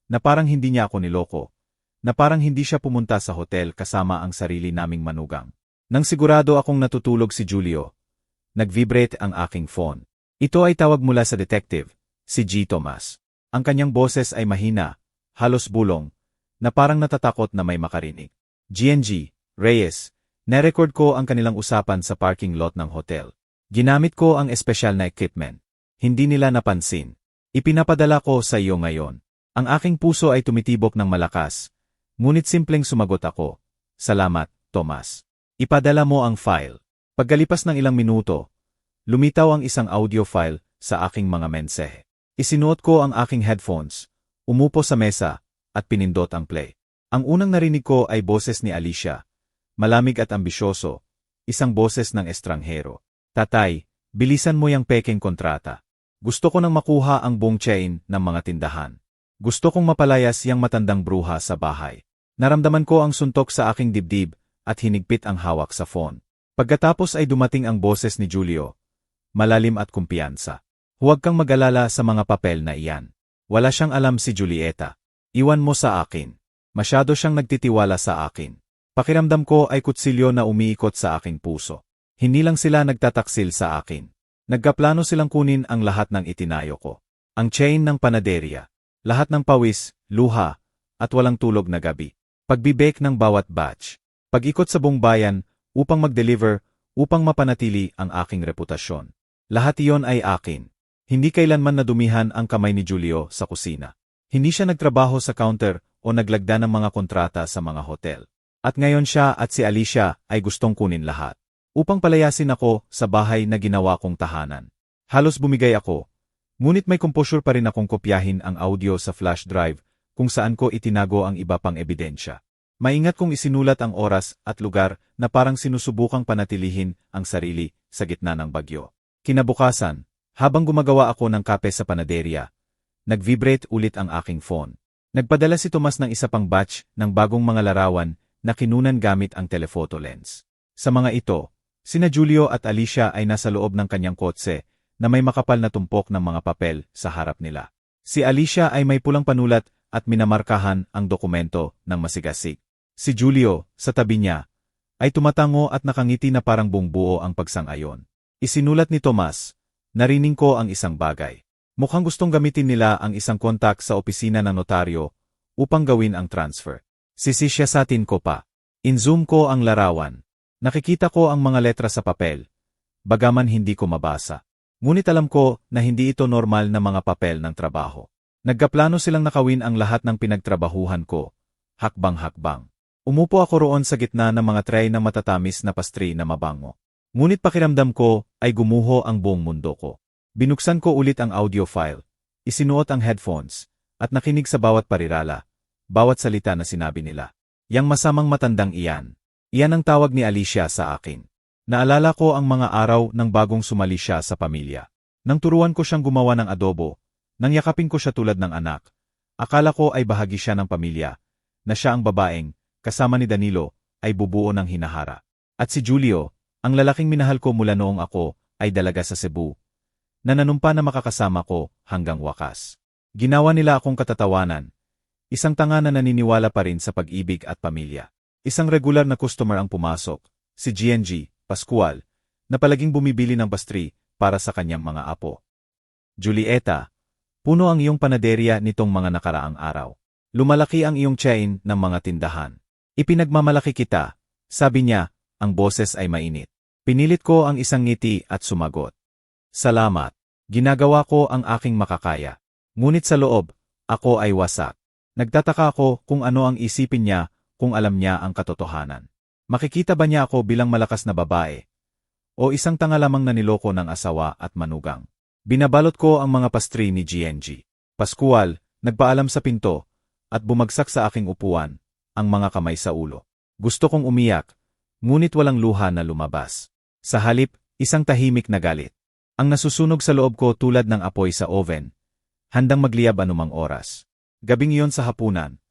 S1: na parang hindi niya ako niloko, na parang hindi siya pumunta sa hotel kasama ang sarili naming manugang. Nang sigurado akong natutulog si Julio, nag-vibrate ang aking phone. Ito ay tawag mula sa detective, si G. Tomas. Ang kanyang boses ay mahina, halos bulong, na parang natatakot na may makarinig. GNG, Reyes, narecord ko ang kanilang usapan sa parking lot ng hotel. Ginamit ko ang espesyal na equipment. Hindi nila napansin. Ipinapadala ko sa iyo ngayon. Ang aking puso ay tumitibok ng malakas, ngunit simpleng sumagot ako. Salamat, Tomas. Ipadala mo ang file. Pagkalipas ng ilang minuto, lumitaw ang isang audio file sa aking mga mensahe. Isinuot ko ang aking headphones, umupo sa mesa, at pinindot ang play. Ang unang narinig ko ay boses ni Alicia, malamig at ambisyoso, isang boses ng estranghero. Tatay, bilisan mo yang pekeng kontrata. Gusto ko nang makuha ang buong chain ng mga tindahan. Gusto kong mapalayas yang matandang bruha sa bahay. Naramdaman ko ang suntok sa aking dibdib at hinigpit ang hawak sa phone. Pagkatapos ay dumating ang boses ni Julio, malalim at kumpiyansa. Huwag kang mag-alala sa mga papel na iyan. Wala siyang alam si Julieta. Iwan mo sa akin. Masyado siyang nagtitiwala sa akin. Pakiramdam ko ay kutsilyo na umiikot sa aking puso. Hindi lang sila nagtataksil sa akin. Nagkaplano silang kunin ang lahat ng itinayo ko. Ang chain ng panaderya. Lahat ng pawis, luha, at walang tulog na gabi. Pagbibake ng bawat batch. Pag-ikot sa buong bayan, upang mag-deliver, upang mapanatili ang aking reputasyon. Lahat iyon ay akin. Hindi kailanman nadumihan ang kamay ni Julio sa kusina. Hindi siya nagtrabaho sa counter o naglagda ng mga kontrata sa mga hotel. At ngayon siya at si Alicia ay gustong kunin lahat. Upang palayasin ako sa bahay na ginawa kong tahanan. Halos bumigay ako. Ngunit may composure pa rin akong kopyahin ang audio sa flash drive kung saan ko itinago ang iba pang ebidensya. Maingat kong isinulat ang oras at lugar na parang sinusubukang panatilihin ang sarili sa gitna ng bagyo. Kinabukasan, habang gumagawa ako ng kape sa panaderya, nag-vibrate ulit ang aking phone. Nagpadala si Tomas ng isa pang batch ng bagong mga larawan na kinunan gamit ang telephoto lens. Sa mga ito, sina Julio at Alicia ay nasa loob ng kanyang kotse na may makapal na tumpok ng mga papel sa harap nila. Si Alicia ay may pulang panulat at minamarkahan ang dokumento ng masigasig. Si Julio, sa tabi niya, ay tumatango at nakangiti na parang buong buo ang pagsang-ayon. Isinulat ni Tomas, narinig ko ang isang bagay. Mukhang gustong gamitin nila ang isang kontak sa opisina ng notaryo upang gawin ang transfer. Sisisyasatin ko pa. In-zoom ko ang larawan. Nakikita ko ang mga letra sa papel. Bagaman hindi ko mabasa. Ngunit alam ko na hindi ito normal na mga papel ng trabaho. Nagkaplano silang nakawin ang lahat ng pinagtrabahuhan ko. Hakbang-hakbang. Umupo ako roon sa gitna ng mga tray na matatamis na pastry na mabango. Ngunit pakiramdam ko ay gumuho ang buong mundo ko. Binuksan ko ulit ang audio file, isinuot ang headphones, at nakinig sa bawat parirala, bawat salita na sinabi nila. Yang masamang matandang iyan. Iyan ang tawag ni Alicia sa akin. Naalala ko ang mga araw nang bagong sumali siya sa pamilya. Nang turuan ko siyang gumawa ng adobo, nang yakapin ko siya tulad ng anak, akala ko ay bahagi siya ng pamilya, na siya ang babaeng, kasama ni Danilo, ay bubuo ng hinahara. At si Julio, ang lalaking minahal ko mula noong ako, ay dalaga sa Cebu, na nanumpa na makakasama ko hanggang wakas. Ginawa nila akong katatawanan. Isang tanga na naniniwala pa rin sa pag-ibig at pamilya. Isang regular na customer ang pumasok, si GNG, Pascual, na palaging bumibili ng pastry para sa kanyang mga apo. Julieta, puno ang iyong panaderya nitong mga nakaraang araw. Lumalaki ang iyong chain ng mga tindahan. Ipinagmamalaki kita, sabi niya, ang boses ay mainit. Pinilit ko ang isang ngiti at sumagot. Salamat. Ginagawa ko ang aking makakaya. Ngunit sa loob, ako ay wasak. Nagtataka ako kung ano ang isipin niya kung alam niya ang katotohanan. Makikita ba niya ako bilang malakas na babae? O isang tanga lamang na niloko ng asawa at manugang? Binabalot ko ang mga pastry ni GNG. Pascual, nagpaalam sa pinto, at bumagsak sa aking upuan, ang mga kamay sa ulo. Gusto kong umiyak, ngunit walang luha na lumabas. Sa halip, isang tahimik na galit. Ang nasusunog sa loob ko tulad ng apoy sa oven, handang magliyab anumang oras. Gabing iyon sa hapunan.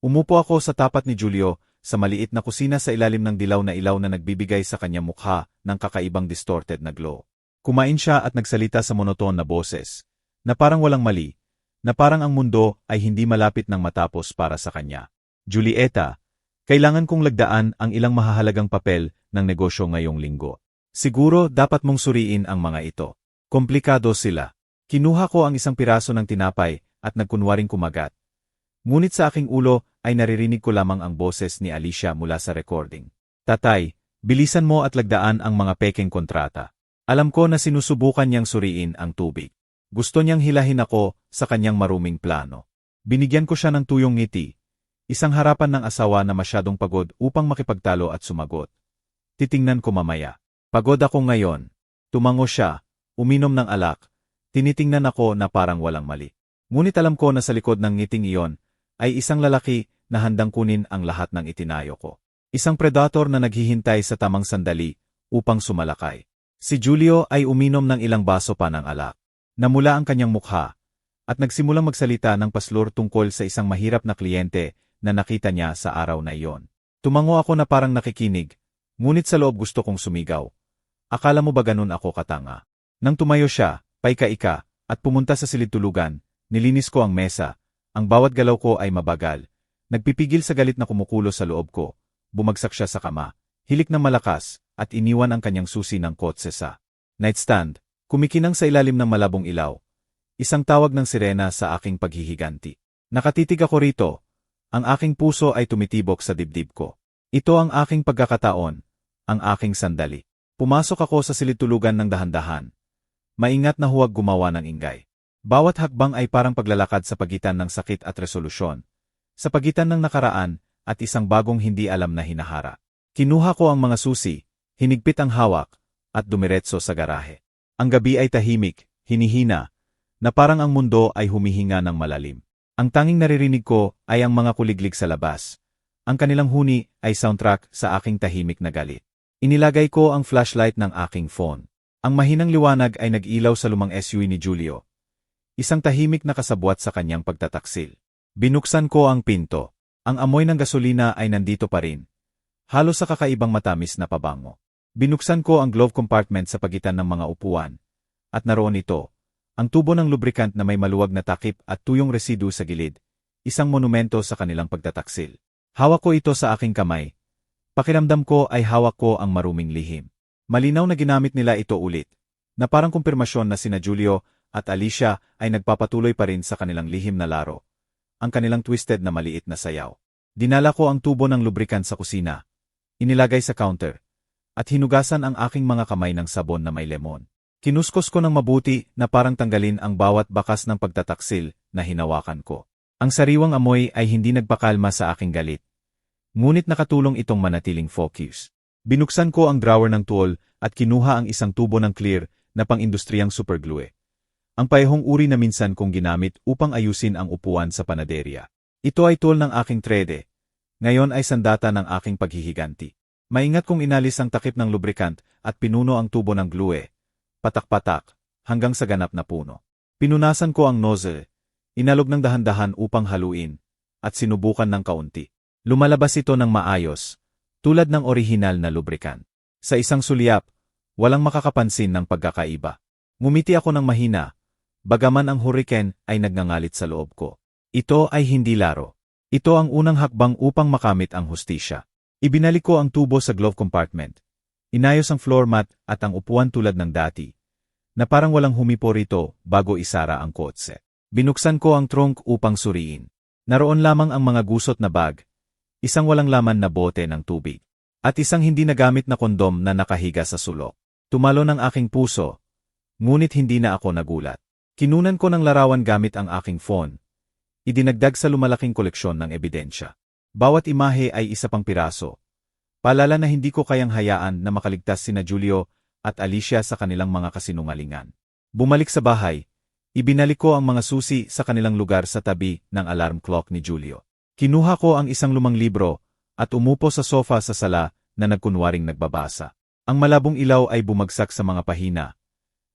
S1: Umupo ako sa tapat ni Julio, sa maliit na kusina sa ilalim ng dilaw na ilaw na nagbibigay sa kanyang mukha ng kakaibang distorted na glow. Kumain siya at nagsalita sa monoton na boses, na parang walang mali, na parang ang mundo ay hindi malapit ng matapos para sa kanya. Julieta, kailangan kong lagdaan ang ilang mahahalagang papel ng negosyo ngayong linggo. Siguro dapat mong suriin ang mga ito. Komplikado sila. Kinuha ko ang isang piraso ng tinapay at nagkunwaring kumagat. Ngunit sa aking ulo ay naririnig ko lamang ang boses ni Alicia mula sa recording. Tatay, bilisan mo at lagdaan ang mga pekeng kontrata. Alam ko na sinusubukan niyang suriin ang tubig. Gusto niyang hilahin ako sa kanyang maruming plano. Binigyan ko siya ng tuyong ngiti. Isang harapan ng asawa na masyadong pagod upang makipagtalo at sumagot. Titingnan ko mamaya. Pagod ako ngayon. Tumango siya, uminom ng alak. Tinitingnan ako na parang walang mali. Ngunit alam ko na sa likod ng ngiting iyon ay isang lalaki na handang kunin ang lahat ng itinayo ko. Isang predator na naghihintay sa tamang sandali upang sumalakay. Si Julio ay uminom ng ilang baso pa ng alak. Namula ang kanyang mukha at nagsimulang magsalita ng paslur tungkol sa isang mahirap na kliyente na nakita niya sa araw na iyon. Tumango ako na parang nakikinig, ngunit sa loob gusto kong sumigaw. Akala mo ba ganun ako katanga? Nang tumayo siya, paika-ika, at pumunta sa silid-tulugan, nilinis ko ang mesa. Ang bawat galaw ko ay mabagal. Nagpipigil sa galit na kumukulo sa loob ko. Bumagsak siya sa kama, hilik ng malakas, at iniwan ang kanyang susi ng kotse sa nightstand. Kumikinang sa ilalim ng malabong ilaw. Isang tawag ng sirena sa aking paghihiganti. Nakatitig ako rito. Ang aking puso ay tumitibok sa dibdib ko. Ito ang aking pagkakataon, ang aking sandali. Pumasok ako sa silid-tulugan ng dahan-dahan. Maingat na huwag gumawa ng ingay. Bawat hakbang ay parang paglalakad sa pagitan ng sakit at resolusyon. Sa pagitan ng nakaraan at isang bagong hindi alam na hinahara. Kinuha ko ang mga susi, hinigpit ang hawak, at dumiretso sa garahe. Ang gabi ay tahimik, hinihina, na parang ang mundo ay humihinga ng malalim. Ang tanging naririnig ko ay ang mga kuliglig sa labas. Ang kanilang huni ay soundtrack sa aking tahimik na galit. Inilagay ko ang flashlight ng aking phone. Ang mahinang liwanag ay nag-ilaw sa lumang SUV ni Julio. Isang tahimik na kasabwat sa kanyang pagtataksil. Binuksan ko ang pinto. Ang amoy ng gasolina ay nandito pa rin. Halos sa kakaibang matamis na pabango. Binuksan ko ang glove compartment sa pagitan ng mga upuan. At naroon ito, ang tubo ng lubricant na may maluwag na takip at tuyong residu sa gilid. Isang monumento sa kanilang pagtataksil. Hawak ko ito sa aking kamay. Pakiramdam ko ay hawak ko ang maruming lihim. Malinaw na ginamit nila ito ulit, na parang kumpirmasyon na sina Julio at Alicia ay nagpapatuloy pa rin sa kanilang lihim na laro. Ang kanilang twisted na maliit na sayaw. Dinala ko ang tubo ng lubricant sa kusina. Inilagay sa counter. At hinugasan ang aking mga kamay ng sabon na may lemon. Kinuskos ko ng mabuti na parang tanggalin ang bawat bakas ng pagtataksil na hinawakan ko. Ang sariwang amoy ay hindi nagpakalma sa aking galit. Ngunit nakatulong itong manatiling focus. Binuksan ko ang drawer ng tool at kinuha ang isang tubo ng clear na pang-industriyang superglue. Ang parehong uri na minsan kong ginamit upang ayusin ang upuan sa panaderya. Ito ay tool ng aking trade. Ngayon ay sandata ng aking paghihiganti. Maingat kong inalis ang takip ng lubricant at pinuno ang tubo ng glue. Patak-patak, hanggang sa ganap na puno. Pinunasan ko ang nozzle. Inalog ng dahan-dahan upang haluin, at sinubukan ng kaunti. Lumalabas ito ng maayos, tulad ng orihinal na lubricant. Sa isang sulyap, walang makakapansin ng pagkakaiba. Ngumiti ako ng mahina, bagaman ang hurricane ay nagngangalit sa loob ko. Ito ay hindi laro. Ito ang unang hakbang upang makamit ang hustisya. Ibinalik ko ang tubo sa glove compartment. Inayos ang floor mat at ang upuan tulad ng dati, na parang walang humipo rito bago isara ang kotse. Binuksan ko ang trunk upang suriin. Naroon lamang ang mga gusot na bag, isang walang laman na bote ng tubig, at isang hindi nagamit na kondom na nakahiga sa sulok. Tumalo ng aking puso, ngunit hindi na ako nagulat. Kinunan ko ng larawan gamit ang aking phone. Idinagdag sa lumalaking koleksyon ng ebidensya. Bawat imahe ay isa pang piraso. Paalala na hindi ko kayang hayaan na makaligtas sina Julio at Alicia sa kanilang mga kasinungalingan. Bumalik sa bahay, ibinalik ko ang mga susi sa kanilang lugar sa tabi ng alarm clock ni Julio. Kinuha ko ang isang lumang libro at umupo sa sofa sa sala na nagkunwaring nagbabasa. Ang malabong ilaw ay bumagsak sa mga pahina,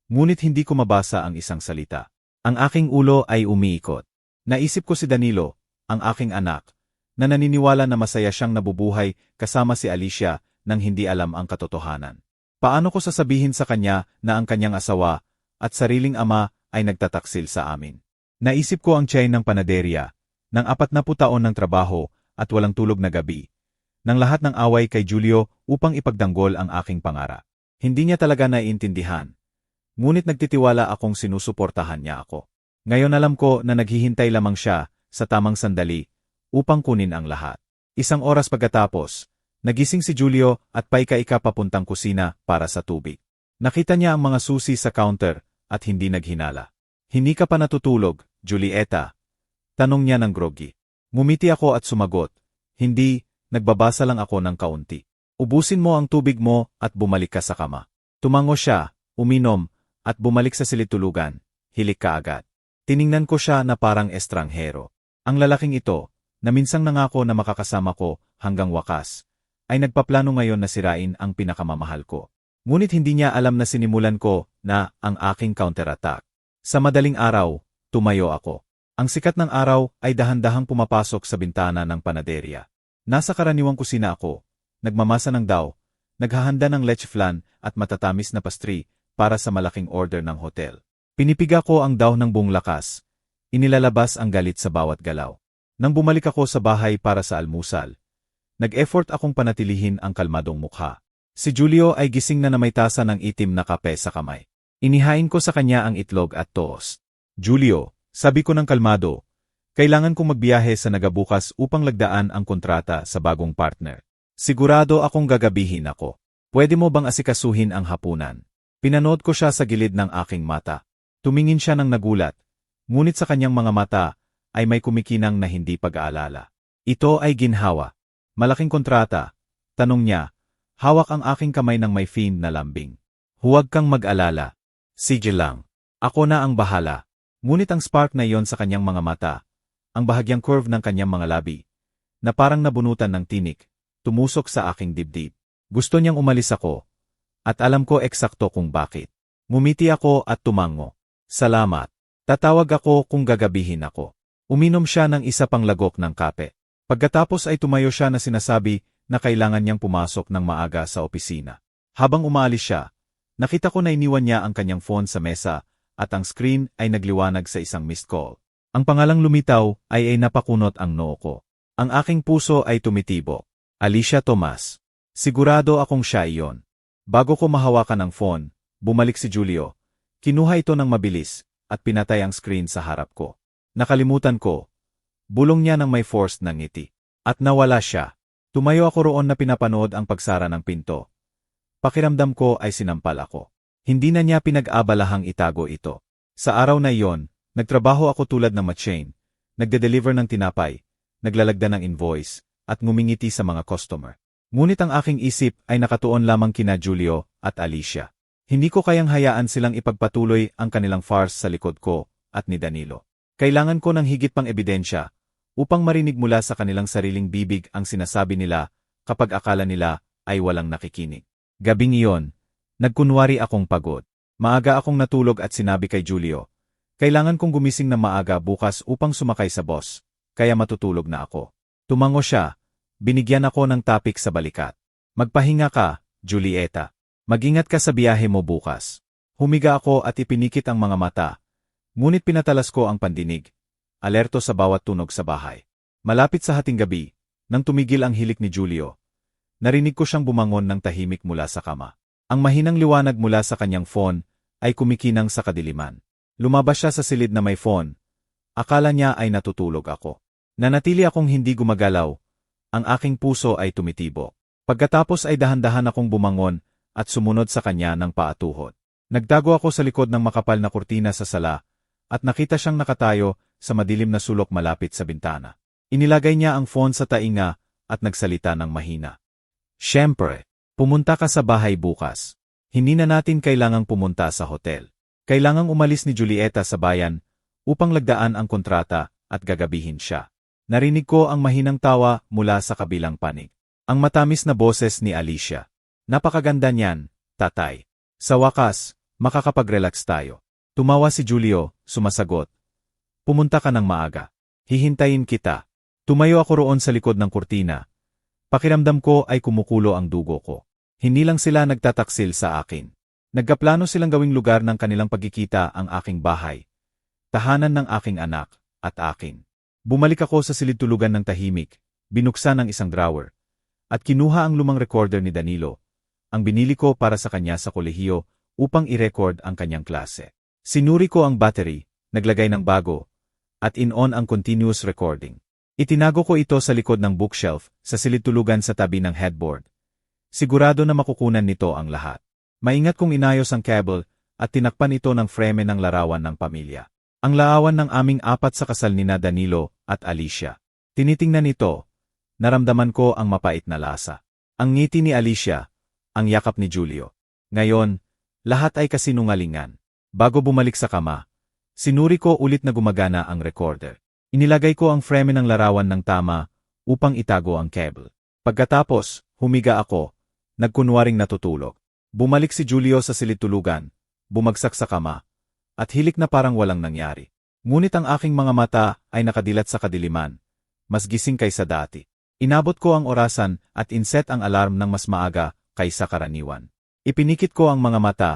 S1: ngunit hindi ko mabasa ang isang salita. Ang aking ulo ay umiikot. Naisip ko si Danilo, ang aking anak, na naniniwala na masaya siyang nabubuhay kasama si Alicia nang hindi alam ang katotohanan. Paano ko sasabihin sa kanya na ang kanyang asawa at sariling ama ay nagtataksil sa amin? Naisip ko ang tiyain ng panaderya, ng 40 taon ng trabaho at walang tulog na gabi, ng lahat ng away kay Julio upang ipagdanggol ang aking pangarap. Hindi niya talaga naiintindihan, ngunit nagtitiwala akong sinusuportahan niya ako. Ngayon alam ko na naghihintay lamang siya sa tamang sandali upang kunin ang lahat. Isang oras pagkatapos, nagising si Julio at paika-ika papuntang kusina para sa tubig. Nakita niya ang mga susi sa counter at hindi naghinala. Hindi ka pa natutulog, Julieta? Tanong niya ng groggy. Ngumiti ako at sumagot, hindi, nagbabasa lang ako ng kaunti. Ubusin mo ang tubig mo at bumalik ka sa kama. Tumango siya, uminom, at bumalik sa silid-tulugan. Hilik ka agad. Tiningnan ko siya na parang estranghero. Ang lalaking ito, na minsang nangako na makakasama ko hanggang wakas, ay nagpaplano ngayon na sirain ang pinakamamahal ko. Ngunit hindi niya alam na sinimulan ko na ang aking counterattack. Sa madaling araw, tumayo ako. Ang sikat ng araw ay dahan-dahang pumapasok sa bintana ng panaderya. Nasa karaniwang kusina ako, nagmamasa ng daw, naghahanda ng leche flan at matatamis na pastry para sa malaking order ng hotel. Pinipiga ko ang daw ng buong lakas. Inilalabas ang galit sa bawat galaw. Nang bumalik ako sa bahay para sa almusal, nag-effort akong panatilihin ang kalmadong mukha. Si Julio ay gising na may tasa ng itim na kape sa kamay. Inihain ko sa kanya ang itlog at toast. Julio, sabi ko ng kalmado, kailangan kong magbiyahe sa nagabukas upang lagdaan ang kontrata sa bagong partner. Sigurado akong gagabihin ako. Pwede mo bang asikasuhin ang hapunan? Pinanood ko siya sa gilid ng aking mata. Tumingin siya ng nagulat, ngunit sa kanyang mga mata ay may kumikinang na hindi pag-aalala. Ito ay ginhawa. Malaking kontrata. Tanong niya, hawak ang aking kamay ng may fin na lambing. Huwag kang mag-alala. Sige lang. Ako na ang bahala. Ngunit ang spark na iyon sa kanyang mga mata, ang bahagyang curve ng kanyang mga labi, na parang nabunutan ng tinik, tumusok sa aking dibdib. Gusto niyang umalis ako, at alam ko eksakto kung bakit. Ngumiti ako at tumango. Salamat. Tatawag ako kung gagabihin ako. Uminom siya ng isa pang lagok ng kape. Pagkatapos ay tumayo siya na sinasabi na kailangan niyang pumasok ng maaga sa opisina. Habang umaalis siya, nakita ko na iniwan niya ang kanyang phone sa mesa at ang screen ay nagliwanag sa isang missed call. Ang pangalang lumitaw ay napakunot ang noo ko. Ang aking puso ay tumitibok. Alicia Tomas. Sigurado akong siya iyon. Bago ko mahawakan ang phone, bumalik si Julio. Kinuha ito ng mabilis at pinatay ang screen sa harap ko. Nakalimutan ko. Bulong niya ng may forced na ngiti. At nawala siya. Tumayo ako roon na pinapanood ang pagsara ng pinto. Pakiramdam ko ay sinampal ako. Hindi na niya pinag-abalahang itago ito. Sa araw na iyon, nagtrabaho ako tulad ng matchain, nagde-deliver ng tinapay, naglalagda ng invoice, at ngumingiti sa mga customer. Ngunit ang aking isip ay nakatuon lamang kina Julio at Alicia. Hindi ko kayang hayaan silang ipagpatuloy ang kanilang farce sa likod ko at ni Danilo. Kailangan ko ng higit pang ebidensya upang marinig mula sa kanilang sariling bibig ang sinasabi nila kapag akala nila ay walang nakikinig. Gabing iyon, nagkunwari akong pagod. Maaga akong natulog at sinabi kay Julio, kailangan kong gumising na maaga bukas upang sumakay sa boss, kaya matutulog na ako. Tumango siya, binigyan ako ng tapik sa balikat. Magpahinga ka, Julieta. Mag-ingat ka sa biyahe mo bukas. Humiga ako at ipinikit ang mga mata, ngunit pinatalas ko ang pandinig, alerto sa bawat tunog sa bahay. Malapit sa hating gabi, nang tumigil ang hilik ni Julio, narinig ko siyang bumangon ng tahimik mula sa kama. Ang mahinang liwanag mula sa kanyang phone ay kumikinang sa kadiliman. Lumabas siya sa silid na may phone. Akala niya ay natutulog ako. Nanatili akong hindi gumagalaw. Ang aking puso ay tumitibo. Pagkatapos ay dahan-dahan akong bumangon at sumunod sa kanya ng paatuhod. Nagtago ako sa likod ng makapal na kurtina sa sala at nakita siyang nakatayo sa madilim na sulok malapit sa bintana. Inilagay niya ang phone sa tainga at nagsalita ng mahina. Siyempre, pumunta ka sa bahay bukas. Hindi na natin kailangang pumunta sa hotel. Kailangang umalis ni Julieta sa bayan upang lagdaan ang kontrata at gagabihin siya. Narinig ko ang mahinang tawa mula sa kabilang panig. Ang matamis na boses ni Alicia. Napakaganda niyan, tatay. Sa wakas, makakapag-relax tayo. Tumawa si Julio, sumasagot. Pumunta ka ng maaga. Hihintayin kita. Tumayo ako roon sa likod ng kurtina. Pakiramdam ko ay kumukulo ang dugo ko. Hindi lang sila nagtataksil sa akin. Nagkaplano silang gawing lugar ng kanilang pagkikita ang aking bahay, tahanan ng aking anak, at akin. Bumalik ako sa silid tulugan ng tahimik, binuksan ang isang drawer, at kinuha ang lumang recorder ni Danilo, ang binili ko para sa kanya sa kolehiyo upang i-record ang kanyang klase. Sinuri ko ang battery, naglagay ng bago, at in-on ang continuous recording. Itinago ko ito sa likod ng bookshelf sa silid tulugan sa tabi ng headboard. Sigurado na makukunan nito ang lahat. Maingat kong inayos ang cable at tinakpan ito ng frame ng larawan ng pamilya. Ang larawan ng aming apat sa kasal nina Danilo at Alicia. Tinitingnan ito, naramdaman ko ang mapait na lasa. Ang ngiti ni Alicia, ang yakap ni Julio. Ngayon, lahat ay kasinungalingan. Bago bumalik sa kama, sinuri ko ulit na gumagana ang recorder. Inilagay ko ang frame ng larawan ng tama upang itago ang cable. Pagkatapos, humiga ako, nagkunwaring natutulog. Bumalik si Julio sa silid tulugan, bumagsak sa kama, at hilik na parang walang nangyari. Ngunit ang aking mga mata ay nakadilat sa kadiliman, mas gising kaysa dati. Inabot ko ang orasan at inset ang alarm ng mas maaga kaysa karaniwan. Ipinikit ko ang mga mata,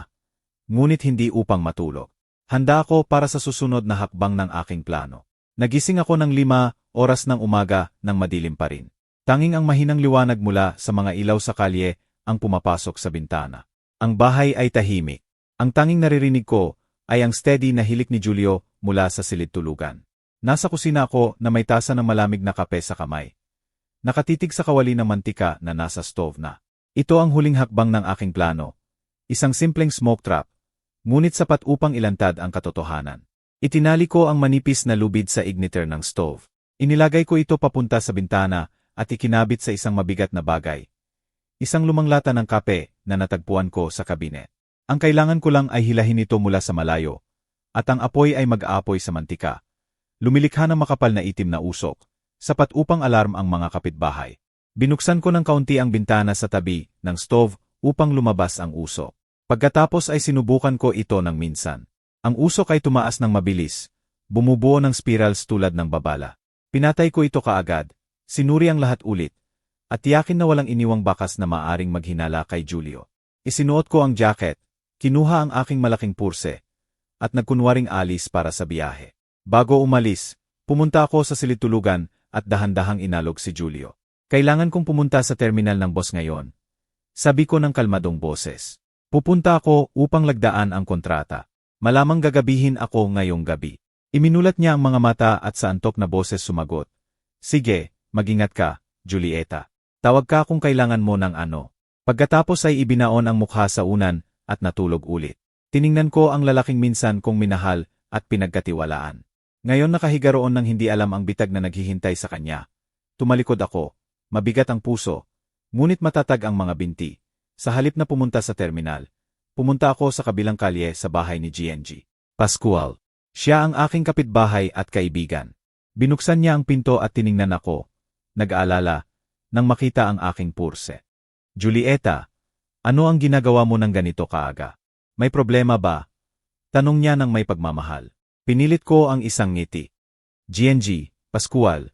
S1: ngunit hindi upang matulog. Handa ako para sa susunod na hakbang ng aking plano. Nagising ako ng 5 oras ng umaga nang madilim pa rin. Tanging ang mahinang liwanag mula sa mga ilaw sa kalye ang pumapasok sa bintana. Ang bahay ay tahimik. Ang tanging naririnig ko ay ang steady na hilik ni Julio mula sa silid tulugan. Nasa kusina ako na may tasa ng malamig na kape sa kamay. Nakatitig sa kawali ng mantika na nasa stove na. Ito ang huling hakbang ng aking plano. Isang simpleng smoke trap, ngunit sapat upang ilantad ang katotohanan. Itinali ko ang manipis na lubid sa igniter ng stove. Inilagay ko ito papunta sa bintana at ikinabit sa isang mabigat na bagay. Isang lumang lata ng kape na natagpuan ko sa kabinet. Ang kailangan ko lang ay hilahin ito mula sa malayo, at ang apoy ay mag-aapoy sa mantika. Lumilikha ng makapal na itim na usok, sapat upang alarm ang mga kapitbahay. Binuksan ko ng kaunti ang bintana sa tabi ng stove upang lumabas ang usok. Pagkatapos ay sinubukan ko ito ng minsan. Ang usok ay tumaas ng mabilis, bumubuo ng spirals tulad ng babala. Pinatay ko ito kaagad, sinuri ang lahat ulit, at tiyakin na walang iniwang bakas na maaring maghinala kay Julio. Isinuot ko ang jacket, kinuha ang aking malaking purse, at nagkunwaring alis para sa biyahe. Bago umalis, pumunta ako sa silid tulugan at dahan-dahang inalog si Julio. Kailangan kong pumunta sa terminal ng boss ngayon. Sabi ko ng kalmadong boses. Pupunta ako upang lagdaan ang kontrata. Malamang gagabihin ako ngayong gabi. Iminulat niya ang mga mata at sa antok na boses sumagot. Sige, mag-ingat ka, Julieta. Tawag ka kung kailangan mo ng ano. Pagkatapos ay ibinaon ang mukha sa unan at natulog ulit. Tiningnan ko ang lalaking minsan kong minahal at pinagkatiwalaan. Ngayon nakahiga roon ng hindi alam ang bitag na naghihintay sa kanya. Tumalikod ako, mabigat ang puso, ngunit matatag ang mga binti. Sa halip na pumunta sa terminal, pumunta ako sa kabilang kalye sa bahay ni GNG. Pascual. Siya ang aking kapitbahay at kaibigan. Binuksan niya ang pinto at tiningnan ako, nag-aalala, nang makita ang aking purse. Julieta, ano ang ginagawa mo ng ganito kaaga? May problema ba? Tanong niya ng may pagmamahal. Pinilit ko ang isang ngiti. GNG, Pascual,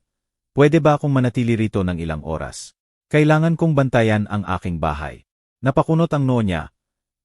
S1: pwede ba akong manatili rito ng ilang oras? Kailangan kong bantayan ang aking bahay. Napakunot ang noo niya,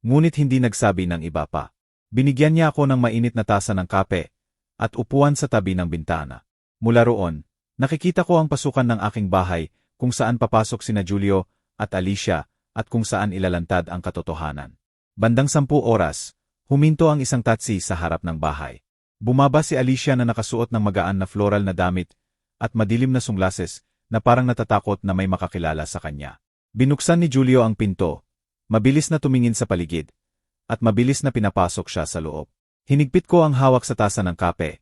S1: ngunit hindi nagsabi ng iba pa. Binigyan niya ako ng mainit na tasa ng kape at upuan sa tabi ng bintana. Mula roon, nakikita ko ang pasukan ng aking bahay kung saan papasok sina Julio at Alicia at kung saan ilalantad ang katotohanan. Bandang 10 oras, huminto ang isang taxi sa harap ng bahay. Bumaba si Alicia na nakasuot ng magaan na floral na damit at madilim na sunglases na parang natatakot na may makakilala sa kanya. Binuksan ni Julio ang pinto, mabilis na tumingin sa paligid, at mabilis na pinapasok siya sa loob. Hinigpit ko ang hawak sa tasa ng kape.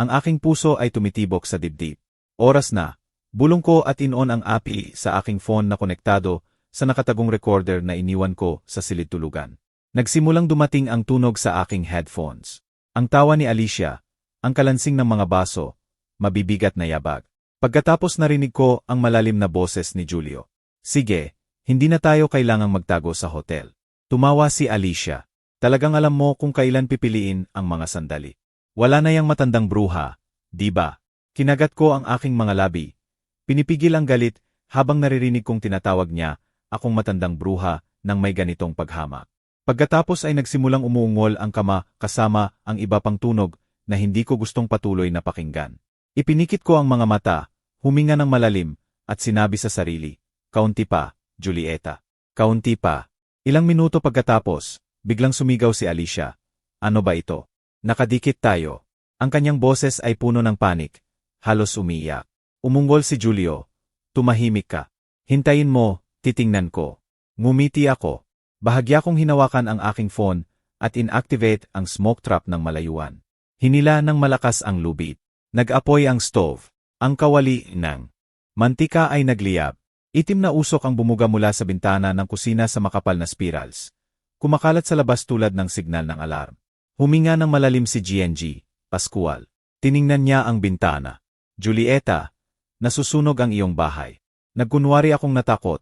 S1: Ang aking puso ay tumitibok sa dibdib. Oras na, bulong ko at in-on ang API sa aking phone na konektado sa nakatagong recorder na iniwan ko sa silid tulugan. Nagsimulang dumating ang tunog sa aking headphones. Ang tawa ni Alicia, ang kalansing ng mga baso, mabibigat na yabag. Pagkatapos narinig ko ang malalim na boses ni Julio. Sige, hindi na tayo kailangang magtago sa hotel. Tumawa si Alicia. Talagang alam mo kung kailan pipiliin ang mga sandali. Wala na yang matandang bruha, di ba? Kinagat ko ang aking mga labi. Pinipigil ang galit habang naririnig kong tinatawag niya akong matandang bruha nang may ganitong paghamak. Pagkatapos ay nagsimulang umuungol ang kama kasama ang iba pang tunog na hindi ko gustong patuloy na pakinggan. Ipinikit ko ang mga mata, huminga ng malalim, at sinabi sa sarili, "Kaunti pa, Julieta. Kaunti pa." Ilang minuto pagkatapos, biglang sumigaw si Alicia. Ano ba ito? Nakadikit tayo. Ang kanyang boses ay puno ng panik. Halos umiiyak. Umungol si Julio. Tumahimik ka. Hintayin mo, titingnan ko. Ngumiti ako. Bahagya kong hinawakan ang aking phone at inactivate ang smoke trap ng malayuan. Hinila ng malakas ang lubid. Nag-apoy ang stove. Ang kawali ng mantika ay nagliyab. Itim na usok ang bumuga mula sa bintana ng kusina sa makapal na spirals. Kumakalat sa labas tulad ng signal ng alarm. Huminga ng malalim si GNG, Pascual. Tiningnan niya ang bintana. Julieta, nasusunog ang iyong bahay. Nagkunwari akong natakot,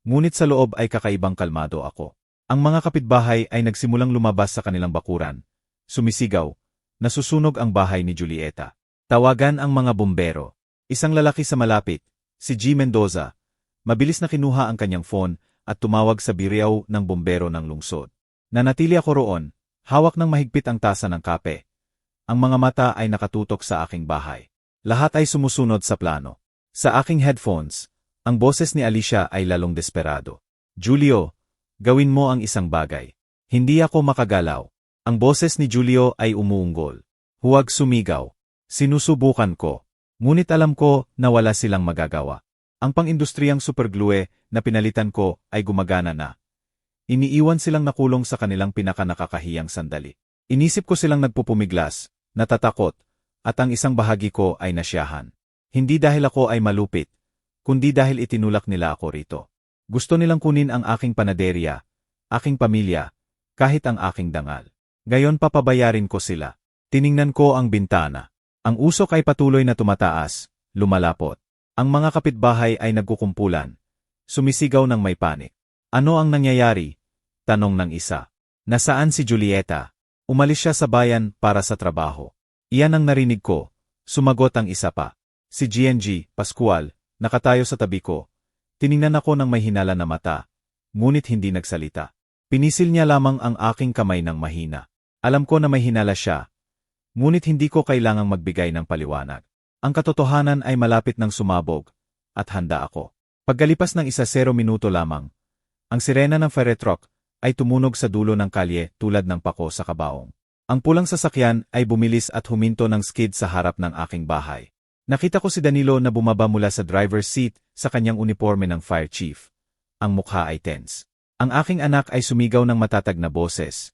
S1: ngunit sa loob ay kakaibang kalmado ako. Ang mga kapitbahay ay nagsimulang lumabas sa kanilang bakuran. Sumisigaw, nasusunog ang bahay ni Julieta. Tawagan ang mga bumbero. Isang lalaki sa malapit, si G. Mendoza, mabilis na kinuha ang kanyang phone at tumawag sa biriyaw ng bumbero ng lungsod. Nanatili ako roon, hawak ng mahigpit ang tasa ng kape. Ang mga mata ay nakatutok sa aking bahay. Lahat ay sumusunod sa plano. Sa aking headphones, ang boses ni Alicia ay lalong desperado. Julio, gawin mo ang isang bagay. Hindi ako makagalaw. Ang boses ni Julio ay umuunggol. Huwag sumigaw. Sinusubukan ko. Ngunit alam ko na wala silang magagawa. Ang pang-industriyang superglue na pinalitan ko ay gumagana na. Iniiwan silang nakulong sa kanilang pinakanakakahiyang sandali. Inisip ko silang nagpupumiglas, natatakot, at ang isang bahagi ko ay nasyahan. Hindi dahil ako ay malupit, kundi dahil itinulak nila ako rito. Gusto nilang kunin ang aking panaderya, aking pamilya, kahit ang aking dangal. Gayon papabayarin ko sila. Tiningnan ko ang bintana. Ang usok ay patuloy na tumataas, lumalapot. Ang mga kapitbahay ay nagkukumpulan. Sumisigaw ng may panik. Ano ang nangyayari? Tanong ng isa. Nasaan si Julieta? Umalis siya sa bayan para sa trabaho. Iyan ang narinig ko. Sumagot ang isa pa. Si GNG, Pascual, nakatayo sa tabi ko. Tiningnan ako ng may hinala na mata, ngunit hindi nagsalita. Pinisil niya lamang ang aking kamay ng mahina. Alam ko na may hinala siya, ngunit hindi ko kailangang magbigay ng paliwanag. Ang katotohanan ay malapit ng sumabog, at handa ako. Pagkalipas ng 10 minuto lamang, ang sirena ng fire truck ay tumunog sa dulo ng kalye tulad ng pako sa kabaong. Ang pulang sasakyan ay bumilis at huminto ng skid sa harap ng aking bahay. Nakita ko si Danilo na bumaba mula sa driver's seat sa kanyang uniforme ng fire chief. Ang mukha ay tense. Ang aking anak ay sumigaw ng matatag na boses.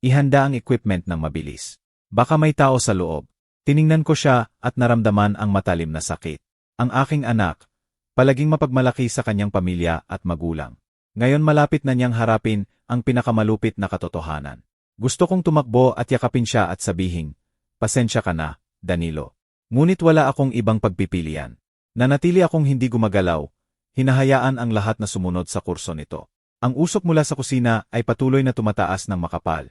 S1: Ihanda ang equipment ng mabilis. Baka may tao sa loob. Tiningnan ko siya at naramdaman ang matalim na sakit. Ang aking anak, palaging mapagmalaki sa kanyang pamilya at magulang. Ngayon malapit na niyang harapin ang pinakamalupit na katotohanan. Gusto kong tumakbo at yakapin siya at sabihin, pasensya ka na, Danilo. Ngunit wala akong ibang pagpipilian. Nanatili akong hindi gumagalaw, hinahayaan ang lahat na sumunod sa kurso nito. Ang usok mula sa kusina ay patuloy na tumataas ng makapal.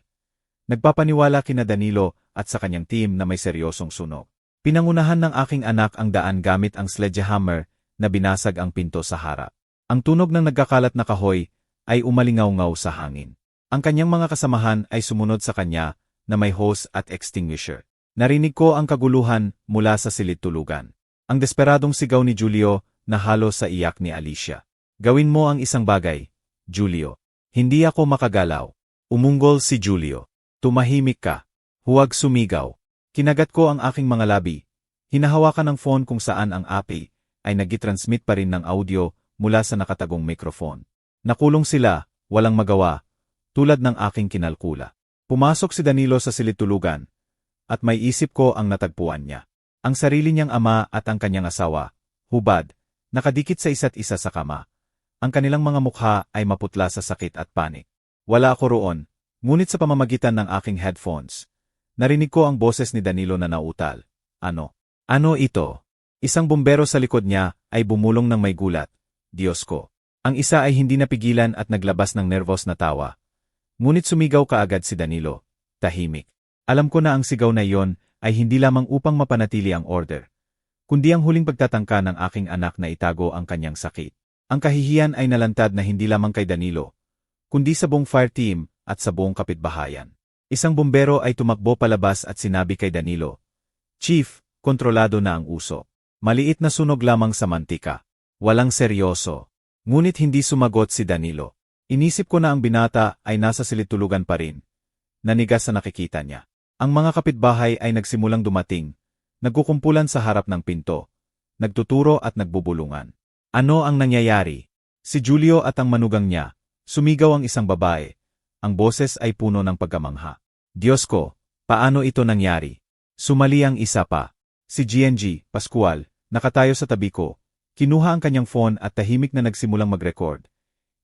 S1: Nagpapaniwala kina Danilo at sa kanyang team na may seryosong sunog. Pinangunahan ng aking anak ang daan gamit ang sledgehammer na binasag ang pinto sa harap. Ang tunog ng nagkakalat na kahoy ay umalingaw-ngaw sa hangin. Ang kanyang mga kasamahan ay sumunod sa kanya na may hose at extinguisher. Narinig ko ang kaguluhan mula sa silid-tulugan. Ang desperadong sigaw ni Julio na halos sa iyak ni Alicia. Gawin mo ang isang bagay, Julio. Hindi ako makagalaw. Umunggol si Julio. Tumahimik ka. Huwag sumigaw. Kinagat ko ang aking mga labi. Hinahawakan ng phone kung saan ang API ay nag-transmit pa rin ng audio mula sa nakatagong mikrofon. Nakulong sila, walang magawa, tulad ng aking kinalkula. Pumasok si Danilo sa silid-tulugan, at may isip ko ang natagpuan niya. Ang sarili niyang ama at ang kanyang asawa, hubad, nakadikit sa isa't isa sa kama. Ang kanilang mga mukha ay maputla sa sakit at panik. Wala ako roon, ngunit sa pamamagitan ng aking headphones, narinig ko ang boses ni Danilo na nautal. Ano? Ano ito? Isang bumbero sa likod niya ay bumulong ng may gulat. Diyos ko. Ang isa ay hindi napigilan at naglabas ng nervous na tawa. Ngunit sumigaw kaagad si Danilo. Tahimik. Alam ko na ang sigaw na iyon ay hindi lamang upang mapanatili ang order, kundi ang huling pagtatangka ng aking anak na itago ang kanyang sakit. Ang kahihiyan ay nalantad na hindi lamang kay Danilo, kundi sa buong fire team at sa buong kapitbahayan. Isang bumbero ay tumakbo palabas at sinabi kay Danilo, Chief, kontrolado na ang usok. Maliit na sunog lamang sa mantika. Walang seryoso. Ngunit hindi sumagot si Danilo. Inisip ko na ang binata ay nasa silid-tulugan pa rin. Nanigas sa nakikita niya. Ang mga kapitbahay ay nagsimulang dumating, nagkukumpulan sa harap ng pinto, nagtuturo at nagbubulungan. Ano ang nangyayari? Si Julio at ang manugang niya, sumigaw ang isang babae. Ang boses ay puno ng pagkamangha. Diyos ko, paano ito nangyari? Sumali ang isa pa. Si GNG, Pascual, nakatayo sa tabi ko, kinuha ang kanyang phone at tahimik na nagsimulang mag-record.